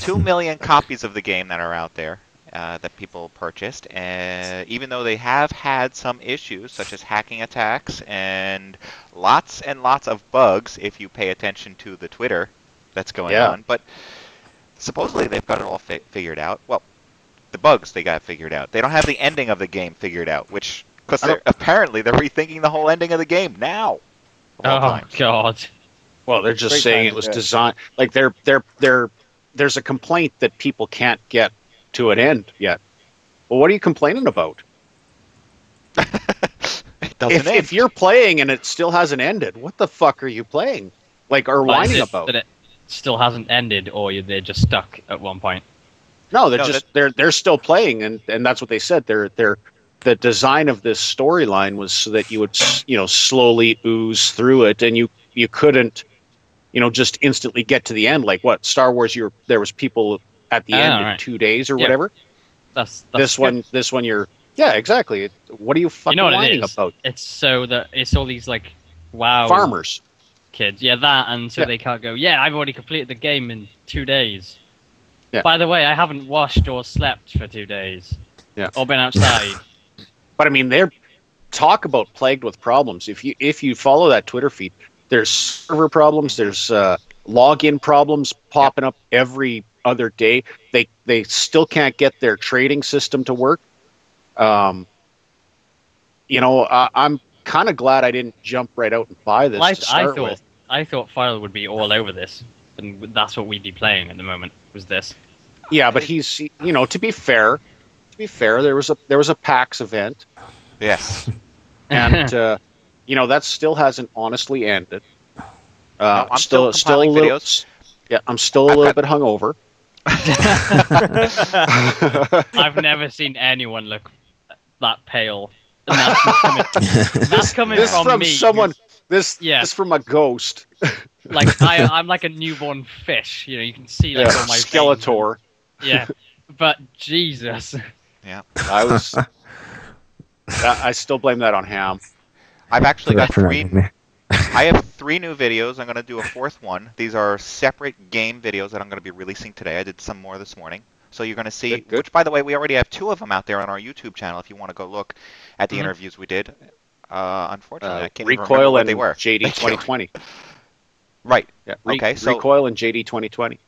2 million copies of the game that are out there that people purchased, and even though they have had some issues, such as hacking attacks and lots of bugs, if you pay attention to the Twitter that's going on, but supposedly they've got it all figured out. Well, the bugs they got figured out. They don't have the ending of the game figured out, which, because apparently they're rethinking the whole ending of the game now. Oh, God. Well, they're just Great saying time it was to do it. designed, like there's a complaint that people can't get to an end yet. Well, what are you complaining about? It doesn't end. If you're playing and it still hasn't ended, what the fuck are you playing? Like, or But is whining it about? that it still hasn't ended, or they're just stuck at one point? No, they're No, just they're still playing, and that's what they said. The design of this storyline was so that you would slowly ooze through it, and you couldn't just instantly get to the end. Like what Star Wars, there was people at the end in 2 days or whatever. That's This good. one exactly. What are you fucking what it whining is? about? It's so that it's all these like Farmers. kids, and so they can't go. Yeah, I've already completed the game in 2 days. Yeah. By the way, I haven't washed or slept for 2 days. Yeah. Or been outside. But I mean, they're talk about plagued with problems. If you follow that Twitter feed, there's server problems. There's login problems popping up every other day. They still can't get their trading system to work. I'm kind of glad I didn't jump right out and buy this to start with. I thought File would be all over this, and that's what we'd be playing at the moment. Was this? Yeah, but he's to be fair, there was a PAX event. Yes. And that still hasn't honestly ended. I'm still a compiling little, videos. Yeah, I'm still a little bit hungover. I've never seen anyone look that pale. And that's coming This from from me. someone. This from a ghost. Like I'm like a newborn fish. You can see like all my Skeletor. veins. Yeah, but Jesus. Yeah. I still blame that on Ham. I've actually got Correct. 3. I have 3 new videos. I'm going to do a 4th one. These are separate game videos that I'm going to be releasing today. I did some more this morning. So you're going to see, Good. which, by the way, we already have 2 of them out there on our YouTube channel if you want to go look at the interviews we did. Unfortunately, I can't even remember Recoil what and they were. JD 2020. Right. Yeah. Okay. So Recoil and JD 2020.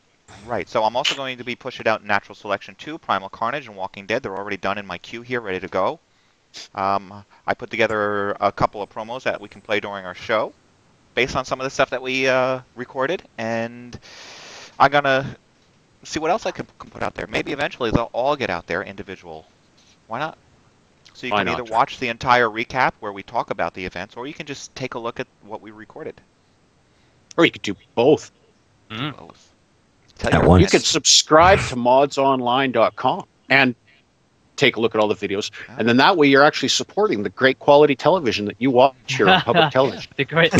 right. So I'm also going to be pushing out Natural Selection 2, Primal Carnage, and Walking Dead. They're already done in my queue here, ready to go. I put together a couple of promos that we can play during our show, based on some of the stuff that we recorded, and I'm gonna see what else I can put out there. Maybe eventually they'll all get out there individual. Why not? So you Why can not? either watch the entire recap where we talk about the events, or you can just take a look at what we recorded. Or you could do both. Both. Tell At your once. You could subscribe to MODSonline.com and take a look at all the videos, and then that way you're actually supporting the great quality television that you watch here on public television. The great.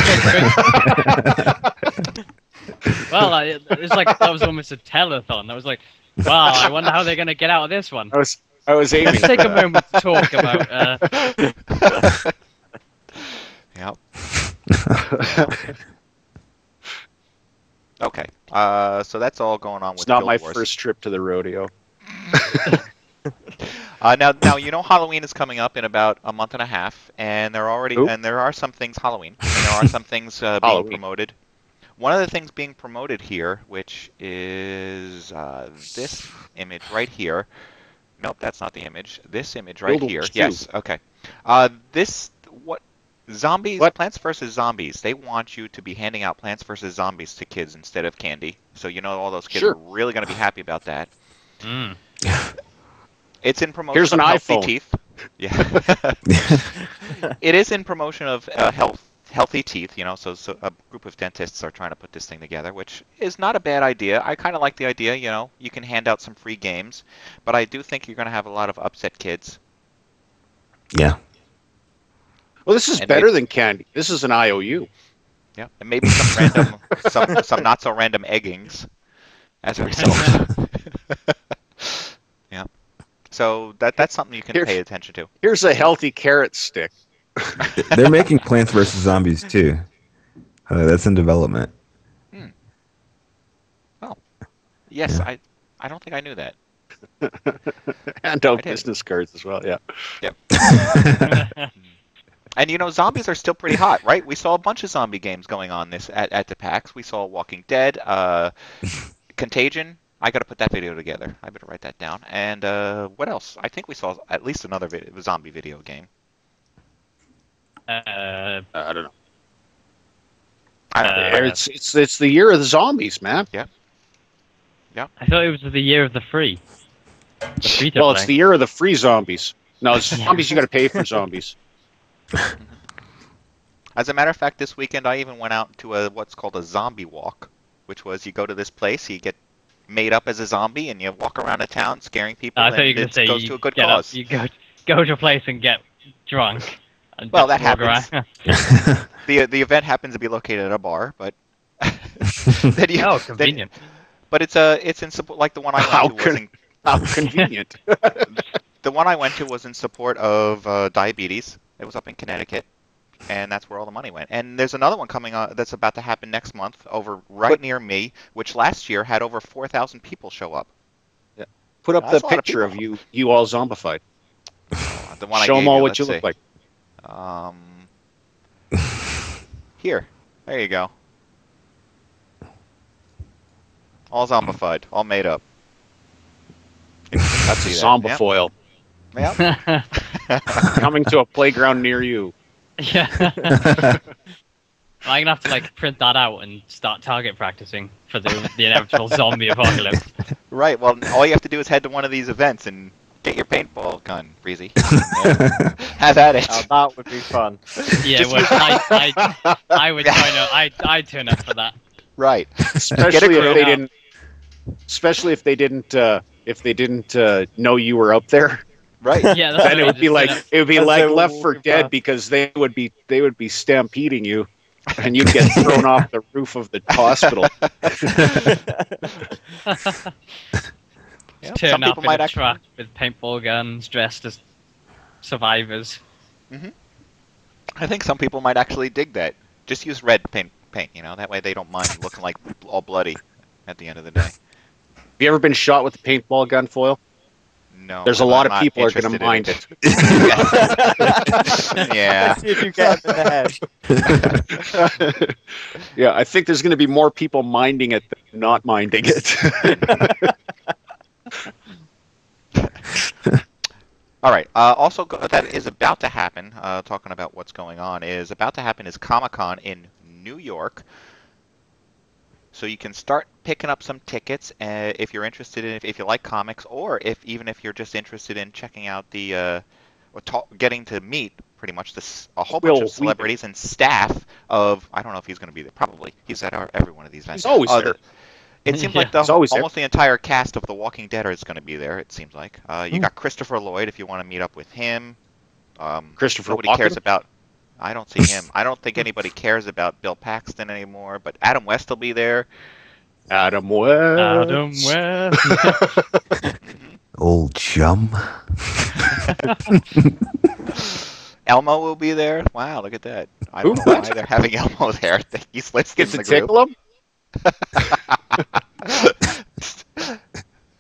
Well, it's like that was almost a telethon. I was like, wow, I wonder how they're going to get out of this one. I was aiming. Let's take a moment to talk about. Yep. Okay. So that's all going on with It's not Guild my Wars. first trip to the rodeo. Now you know Halloween is coming up in about a month and a half, and there are some things Halloween, and there are some things being Halloween. promoted. One of the things being promoted here, which is this image right here. Nope, that's not the image. This image right Guild here. Wars 2. Yes. Okay. Zombies, What? Plants vs. Zombies. They want you to be handing out Plants vs. Zombies to kids instead of candy. So you know all those kids Sure. are really going to be happy about that. Mm. It's in promotion Here's of an Healthy iPhone. Teeth. Yeah. It is in promotion of Healthy Teeth, so a group of dentists are trying to put this thing together, which is not a bad idea. I kind of like the idea, you can hand out some free games, but I do think you're going to have a lot of upset kids. Yeah. Well, this is And better than candy. This is an IOU. Yeah, and maybe some random, some not so random eggings as a result. Yeah. So that's something you can Here- pay attention to. Here's a healthy carrot stick. They're making Plants vs. Zombies too. That's in development. Oh, yes. Yeah. I don't think I knew that. And I out did. business cards as well, yeah. Yep. And zombies are still pretty hot, right? We saw a bunch of zombie games going on at the PAX. We saw Walking Dead, Contagion. I got to put that video together. I better write that down. And what else? I think we saw at least another zombie video game. I don't know. I don't know. It's the year of the zombies, man. I thought it was the year of the free. The free to Well, play. it's the year of the free zombies. No, it's zombies. You got to pay for zombies. As a matter of fact, this weekend I even went out to what's called a zombie walk, which was you go to this place, you get made up as a zombie, and you walk around a town scaring people. I thought you and were going it to say goes you to a good get up, cause. you go to a place and get drunk. And Well, just that walk happens. around. The event happens to be located at a bar, but then you, Oh, then- convenient. but it's in support, like the one I How went to was in, How convenient. the one I went to was in support of diabetes. It was up in Connecticut, and that's where all the money went. And there's another one coming that's about to happen next month over right near me, which last year had over 4,000 people show up. Put up That's the a lot of picture of people. you all zombified. The one Show I them gave all you, what you let's look see. like. Here, there you go. All zombified, all made up. That's a zombie foil Yep. coming to a playground near you. Yeah. I'm gonna have to print that out and start target practicing for the inevitable zombie apocalypse. Right. Well, all you have to do is head to one of these events and get your paintball gun, Breesy. Have at it. Now that would be fun. Yeah, well, I would join up. I'd turn up for that. Right. Especially crew. if they didn't. Especially if they didn't know you were up there. Right. Yeah, that's Then what it I would be just like turn up. it would be As like they were Left 4 walking Dead past. because they would be stampeding you, and you'd get thrown off the roof of the hospital. Yep. Turn Some up people in might a actually. truck with paintball guns, dressed as survivors. I think some people might actually dig that. Just use red paint. That way they don't mind looking like all bloody at the end of the day. Have you ever been shot with a paintball gun foil? No. There's a lot of people are going to mind it. Yeah. See if you get him in the head. Yeah, I think there's going to be more people minding it than not minding it. All right. Also, that is about to happen. Talking about what's going on is about to happen is Comic-Con in New York. So you can start picking up some tickets if you're interested in, if you like comics, or even if you're just interested in checking out the, getting to meet pretty much a whole bunch of celebrities and staff of. I don't know if he's going to be there. Probably he's at every one of these events. He's always there. It seems like almost the entire cast of The Walking Dead is going to be there. It seems like you got Christopher Lloyd if you want to meet up with him. Christopher nobody Walken? cares about. I don't see him. I don't think anybody cares about Bill Paxton anymore. But Adam West will be there. Adam West. Old chum. Elmo will be there. Wow, look at that. I don't know why they're having Elmo there. He's listed in the group. Tickle him?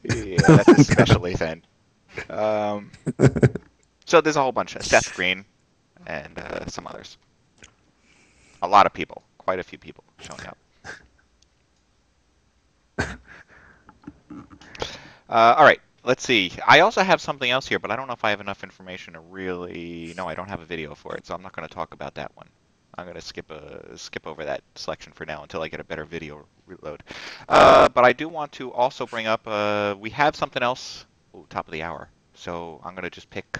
Yeah, that's especially thin. So there's a whole bunch of Seth Green and some others. A lot of people, quite a few people showing up. All right, let's see. I also have something else here, but I don't know if I have enough information to really. No, I don't have a video for it, so I'm not going to talk about that one. I'm going to skip over that selection for now until I get a better video reload. But I do want to also bring up. We have something else. Ooh, top of the hour. So I'm going to just pick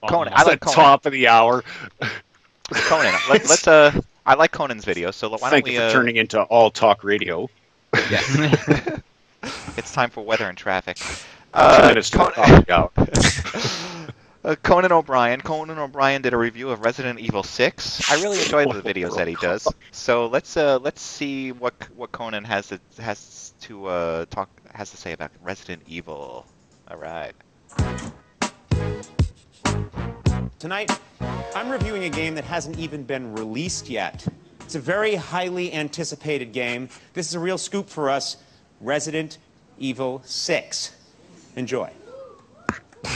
Conan. I like Conan. Top of the hour. Conan. Let's. I like Conan's video. So why don't Thank we? you for turning into all talk radio. Yeah. It's time for weather and traffic. 2 minutes to top of the hour. Conan O'Brien. Conan O'Brien did a review of Resident Evil 6. I really enjoy the videos that he does. So let's see what Conan has to say about Resident Evil. All right. Tonight, I'm reviewing a game that hasn't even been released yet. It's a very highly anticipated game. This is a real scoop for us. Resident Evil 6. Enjoy.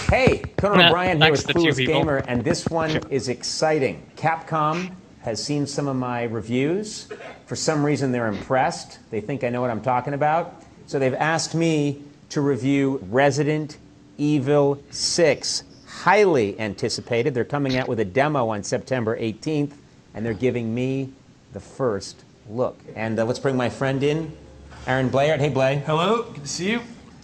Hey, Conan O'Brien here with Clueless Gamer, and this one is exciting. Capcom has seen some of my reviews. For some reason, they're impressed. They think I know what I'm talking about. So they've asked me to review Resident Evil 6. Highly anticipated. They're coming out with a demo on September 18th, and they're giving me the first look. And let's bring my friend in, Aaron Blair. Hey, Blair. Hello, good to see you.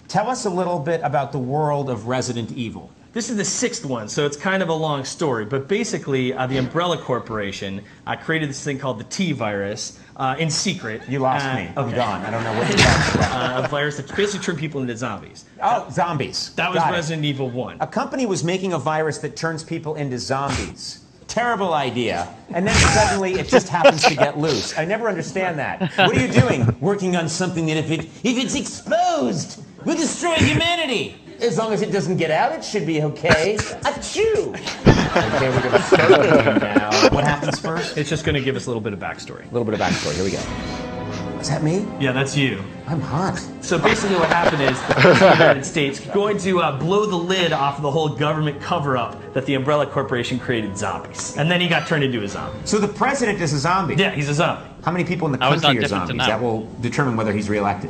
Tell us a little bit about the world of Resident Evil. This is the 6th one, so it's kind of a long story. But basically, the Umbrella Corporation created this thing called the T-Virus in secret. You lost me. Okay. I'm gone. I don't know what you're talking about. A virus that basically turned people into zombies. Oh, zombies. That was Resident Evil 1. A company was making a virus that turns people into zombies. Terrible idea. And then suddenly it just happens to get loose. I never understand that. What are you doing? Working on something that if it's exposed, will destroy humanity. As long as it doesn't get out, it should be okay. Achoo! Okay, we're going to start with him now. What happens first? It's just going to give us a little bit of backstory. A little bit of backstory. Here we go. Is that me? Yeah, that's you. I'm hot. So basically what happened is the United States going to blow the lid off of the whole government cover-up that the Umbrella Corporation created zombies. And then he got turned into a zombie. So the president is a zombie? Yeah, he's a zombie. How many people in the country are zombies? That will determine whether he's reelected.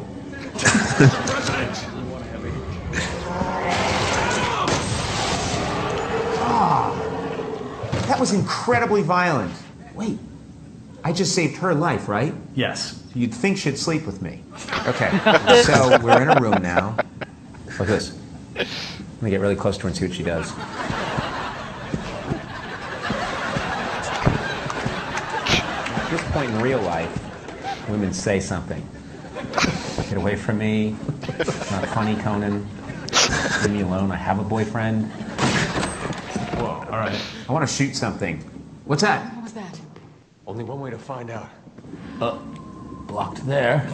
That was incredibly violent. Wait, I just saved her life, right? Yes. You'd think she'd sleep with me. Okay, so we're in a room now. Like this. I'm gonna get really close to her and see what she does. At this point in real life, women say something. Get away from me. It's not funny, Conan. Leave me alone. I have a boyfriend. Whoa, all right. I want to shoot something. What's that? What was that? Only one way to find out. Blocked there.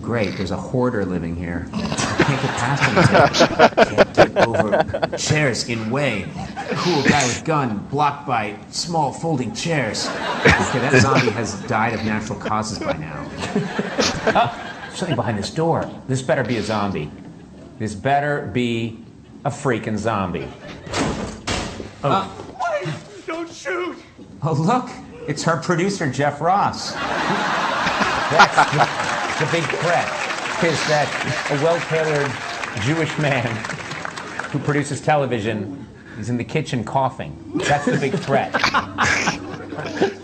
Great, there's a hoarder living here. I can't get past him. Can't get over chairs in way. Cool guy with gun, blocked by small folding chairs. Okay, that zombie has died of natural causes by now. Something behind this door. This better be a zombie. This better be a freaking zombie. What? Don't shoot! Oh, look. It's our producer, Jeff Ross. That's the big threat. Is that a well-tailored Jewish man who produces television is in the kitchen coughing. That's the big threat.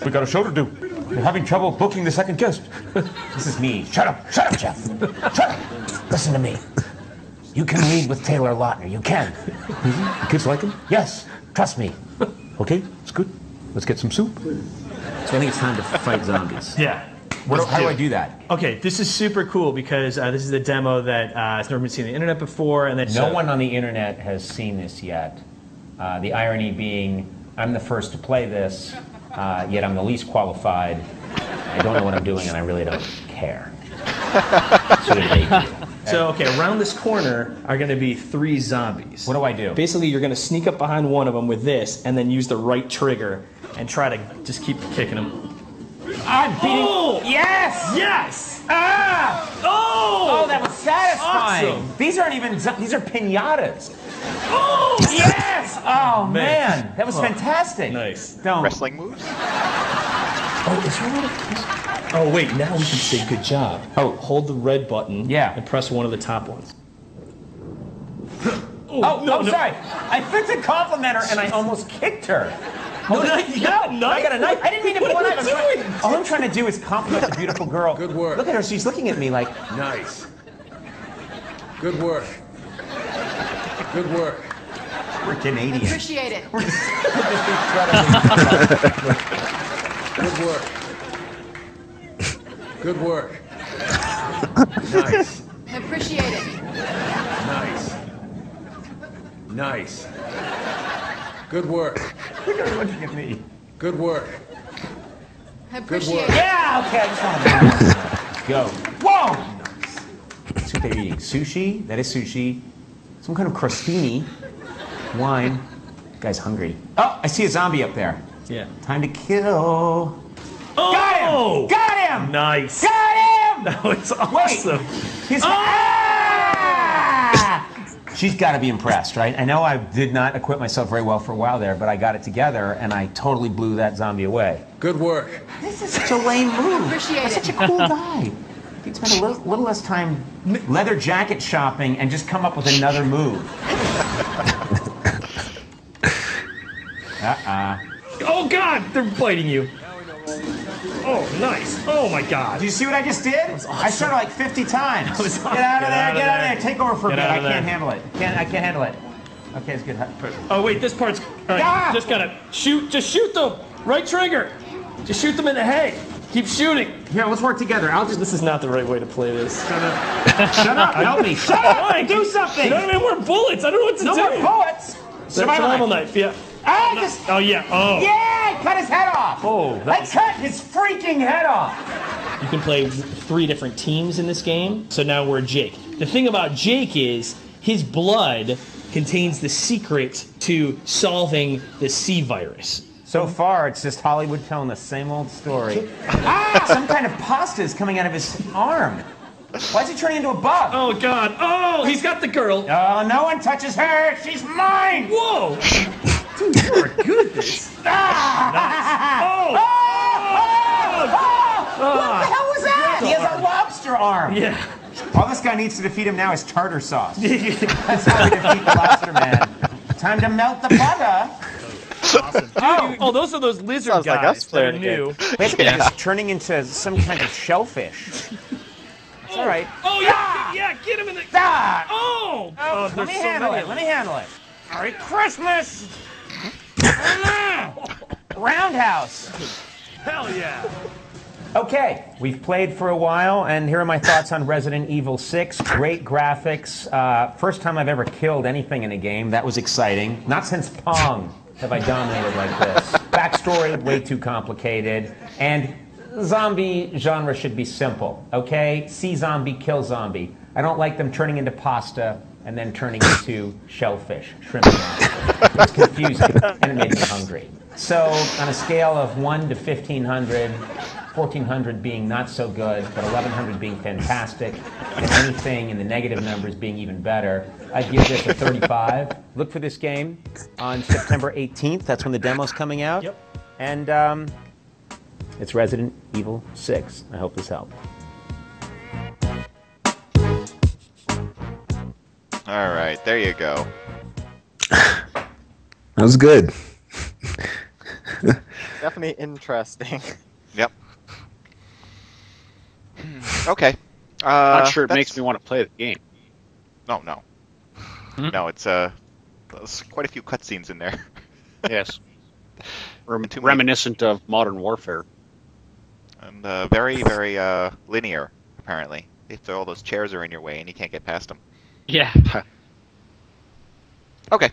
We got a show to do. We're having trouble booking the second guest. This is me. Shut up, Jeff. Shut up. Listen to me. You can lead with Taylor Lautner. You can. The kids like him? Yes. Trust me. Okay, it's good. Let's get some soup. So I think it's time to fight zombies. Yeah. How do I do that? Okay, this is super cool because this is a demo that has never been seen on the internet before, and that no one on the internet has seen this yet. The irony being, I'm the first to play this, yet I'm the least qualified. I don't know what I'm doing, and I really don't care. So, okay, around this corner are going to be 3 zombies. What do I do? Basically, you're going to sneak up behind one of them with this, and then use the right trigger and try to just keep kicking them. I'm beating. Oh! Yes! Yes! Ah! Oh! Oh, that was satisfying. Awesome. These aren't even. These are pinatas. Oh! Yes! Oh man, that was fantastic. Nice. Don't. Wrestling moves? Oh, is there one? Oh wait, now we can say good job. Oh, hold the red button. Yeah. And press one of the top ones. Oh, no, I'm sorry. I meant to compliment her, and I almost kicked her. No, you got a knife. I got a knife. I didn't mean to pull a knife. doing? All I'm trying to do is compliment the beautiful girl. Good work. Look at her. She's looking at me like. Nice. Good work. Good work. We're Canadian. Appreciate it. Good work. Good work. Nice. Appreciate it. Nice. Nice. Good work. Look at her looking at me. Good work. Appreciate work. it. Yeah, okay, I just want to go. Whoa! That's what they're eating. Sushi? That is sushi. Some kind of crostini. Wine. Guy's hungry. Oh, I see a zombie up there. Yeah. Time to kill. Oh! Got him! Got him! Nice. Got him! That was awesome. He's She's got to be impressed, right? I know I did not equip myself very well for a while there, but I got it together, and I totally blew that zombie away. Good work. This is such a lame move. Appreciate I'm it. such a cool guy. He'd spend a little less time leather jacket shopping and just come up with another move. Oh God, they're biting you. Oh, nice. Oh my God. Do you see what I just did? Awesome. I started like 50 times. That was awesome. Get out of there, get out of there. Take over for a bit. I out of can't there. handle it. I can't handle it. Okay, it's good. Oh wait, this part's. All right, Ah! just gotta shoot. Just shoot them. Right trigger. Just shoot them in the head. Keep shooting. Here, let's work together. This is not the right way to play this. Shut up. Help me. Shut up. Fine. Do something. You know what I mean? We're bullets. I don't know what to do. No more bullets. Survival knife. Yeah. Ah, just. Oh yeah. Oh. Yeah, cut his head off. Oh. I cut his freaking head off. You can play 3 different teams in this game. So now we're Jake. The thing about Jake is his blood contains the secret to solving the C virus. So far, it's just Hollywood telling the same old story. Some kind of pasta is coming out of his arm. Why is he turning into a bug? Oh God. Oh, he's got the girl. Oh, no one touches her. She's mine. Whoa. Dude, you are good at this. What the hell was that? He has a lobster arm. Yeah. All this guy needs to defeat him now is tartar sauce. That's how we defeat the lobster man. Time to melt the butter. Awesome. Oh, those are those lizard Sounds guys like us that are playing new. Basically, just turning into some kind of shellfish. It's all right. Oh yeah, get him in the. Oh, Let there's me so handle many it. of Let them. me handle it. All right, Christmas. Roundhouse. Hell yeah. Okay, we've played for a while, and here are my thoughts on Resident Evil 6. Great graphics. First time I've ever killed anything in a game. That was exciting. Not since Pong have I dominated like this. Backstory, way too complicated. And zombie genre should be simple, okay? See zombie, kill zombie. I don't like them turning into pasta and then turning into shellfish, shrimp and lobster. It's confusing, and it made me hungry. So, on a scale of 1 to 1,500, 1,400 being not so good, but 1,100 being fantastic, and anything in the negative numbers being even better, I'd give this a 35. Look for this game on September 18th. That's when the demo's coming out. Yep. And it's Resident Evil 6. I hope this helped. All right, there you go. That was good. Definitely interesting. Yep. Okay. Not sure it makes me want to play the game. No. No, it's there's quite a few cutscenes in there. Yes. Reminiscent of Modern Warfare. And very, very linear, apparently. If all those chairs are in your way and you can't get past them. Yeah. Okay.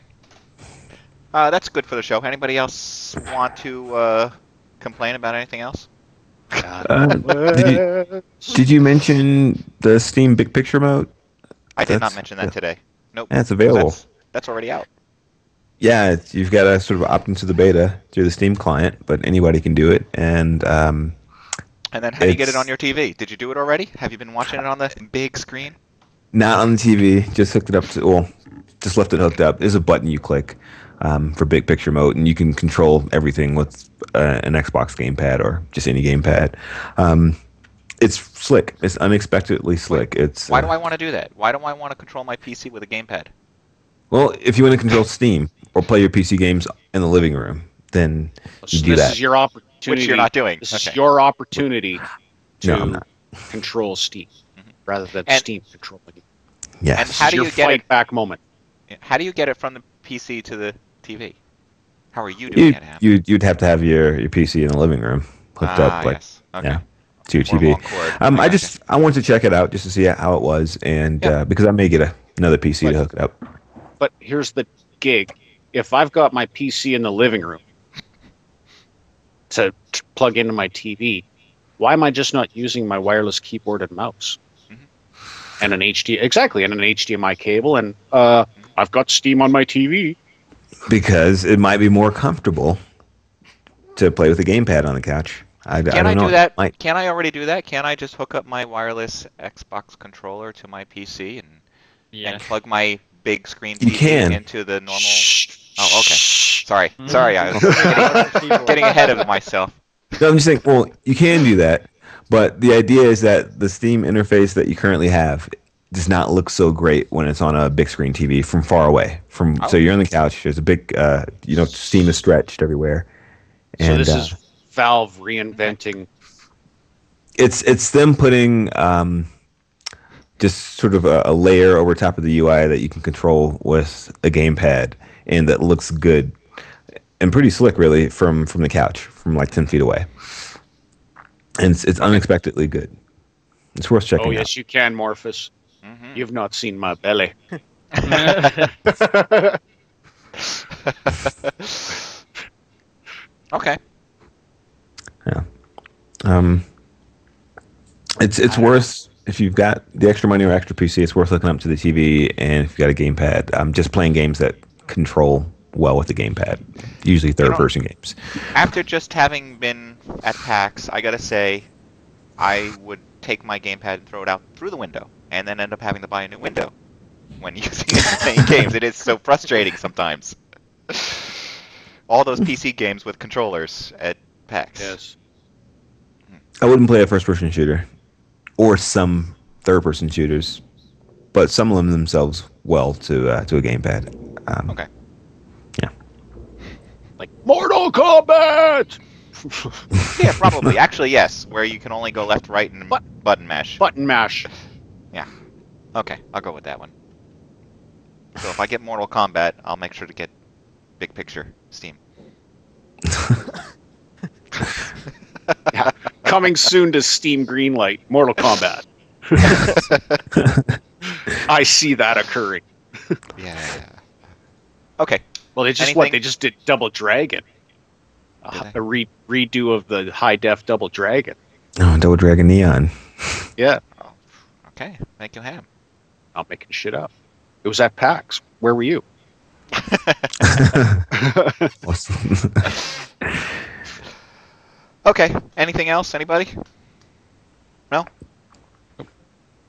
That's good for the show. Anybody else want to complain about anything else? Did you mention the Steam Big Picture mode? I did not mention that today. Nope. That's available. That's already out. Yeah, you've got to sort of opt into the beta through the Steam client, but anybody can do it. And then how do you get it on your TV? Did you do it already? Have you been watching it on the big screen? Not on the TV. Just hooked it up to. Well, just left it hooked up. There's a button you click for Big Picture mode, and you can control everything with an Xbox gamepad or just any gamepad. It's slick. It's unexpectedly slick. It's why do I want to do that? Why do I want to control my PC with a gamepad? Well, if you want to control Steam or play your PC games in the living room, then you do that. This is your opportunity. Which you're not doing. This is your opportunity to control Steam rather than Steam controlling it. Yes. And how do you get it back moment? How do you get it from the PC to the TV? How are you doing it? You'd have to have your PC in the living room hooked up, like yes. Okay. yeah, to your TV. I wanted to check it out just to see how it was, and because I may get another PC to hook it up. But here's the gig: if I've got my PC in the living room to plug into my TV, why am I just not using my wireless keyboard and mouse and an HDMI cable? And I've got Steam on my TV. Because it might be more comfortable to play with a gamepad on the couch. Can I do that? Can I already do that? Can I just hook up my wireless Xbox controller to my PC and plug my big screen TV into the normal? Oh, okay. Sorry, I was getting ahead of myself. No, I'm just saying. Well, you can do that, but the idea is that the Steam interface that you currently have does not look so great when it's on a big screen TV from far away. So you're on the couch. There's a big, Steam is stretched everywhere. And, so this is Valve reinventing. It's them putting just sort of a layer over top of the UI that you can control with a gamepad, and that looks good and pretty slick, really, from the couch, from like 10 feet away. And it's unexpectedly good. It's worth checking out. Oh, yes, you can, Morphus. You've not seen my belly. Okay. Yeah. It's worth, if you've got the extra money or extra PC, it's worth hooking up to the TV, and if you've got a gamepad, just playing games that control well with the gamepad, usually third-person games. After just having been at PAX, I gotta say, I would take my gamepad and throw it out through the window, and then end up having to buy a new window when using it to play games. It is so frustrating sometimes. All those PC games with controllers at PAX. Yes. I wouldn't play a first-person shooter, or some third-person shooters, but some lend themselves well to a gamepad. Okay. Yeah. Like Mortal Kombat. Yeah, probably. Actually, yes. Where you can only go left, right, and button mash. Button mash. Yeah. Okay, I'll go with that one. So if I get Mortal Kombat, I'll make sure to get Big Picture Steam. Yeah. Coming soon to Steam Greenlight, Mortal Kombat. I see that occurring. Yeah. Okay. Well, they just did Double Dragon. A redo of the high def Double Dragon. Oh, Double Dragon Neon. Yeah. Oh, okay, make you ham. Not making shit up. It was at PAX. Where were you? Okay. Anything else? Anybody? No.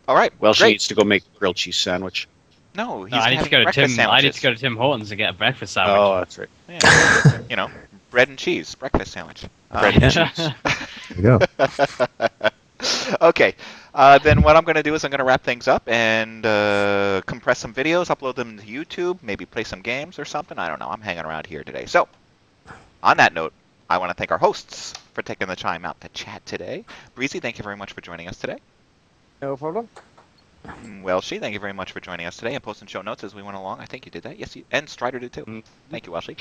All right. Well, she great. needs to go make a grilled cheese sandwich. No, he's I need to go to Tim. sandwiches. I need to go to Tim Hortons and get a breakfast sandwich. Oh, that's right. Yeah. You know, bread and cheese breakfast sandwich. Bread and cheese. There you go. Okay. Then what I'm going to do is I'm going to wrap things up and compress some videos, upload them to YouTube, maybe play some games or something. I don't know. I'm hanging around here today. So, on that note, I want to thank our hosts for taking the time out to chat today. Breesy, thank you very much for joining us today. No problem. Welshy, thank you very much for joining us today and posting show notes as we went along. I think you did that. Yes, and Stryder did too. Thank you, Welshy.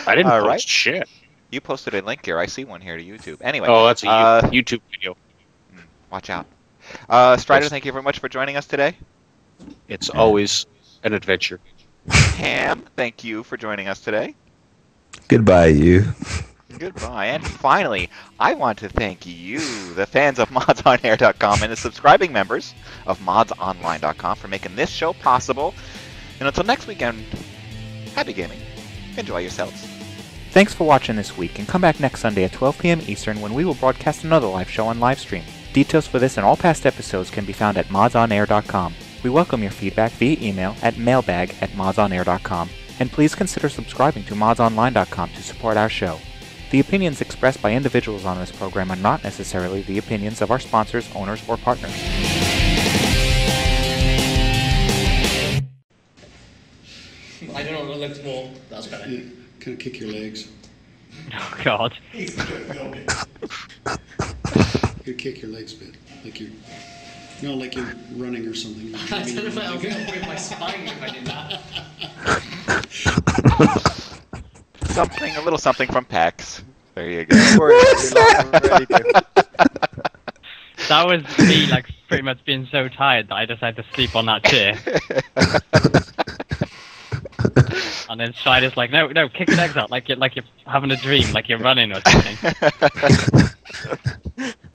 I didn't post right. shit. You posted a link here. I see one here to YouTube. Anyway. Oh, that's a YouTube video. Watch out. Stryder, thank you very much for joining us today. It's always an adventure. Ham, thank you for joining us today. Goodbye, you. Goodbye. And finally, I want to thank you, the fans of MODSonair.com and the subscribing members of MODSonline.com for making this show possible. And until next weekend, happy gaming. Enjoy yourselves. Thanks for watching this week, and come back next Sunday at 12 p.m. Eastern when we will broadcast another live show on livestream. Details for this and all past episodes can be found at MODSonair.com. We welcome your feedback via email at mailbag@modsonair.com, and please consider subscribing to MODSonline.com to support our show. The opinions expressed by individuals on this program are not necessarily the opinions of our sponsors, owners, or partners. I don't know, it looks more. That's better. Yeah, kind of kick your legs. Oh God. You kick your legs a bit, like you're, like you're running or something. I don't know if I'll break my spine if I did that. A little something from PAX. There you go. That was me, like, pretty much being so tired that I decided to sleep on that chair. And then Stryder's like, no, kick your legs out, like you're having a dream, like you're running or something.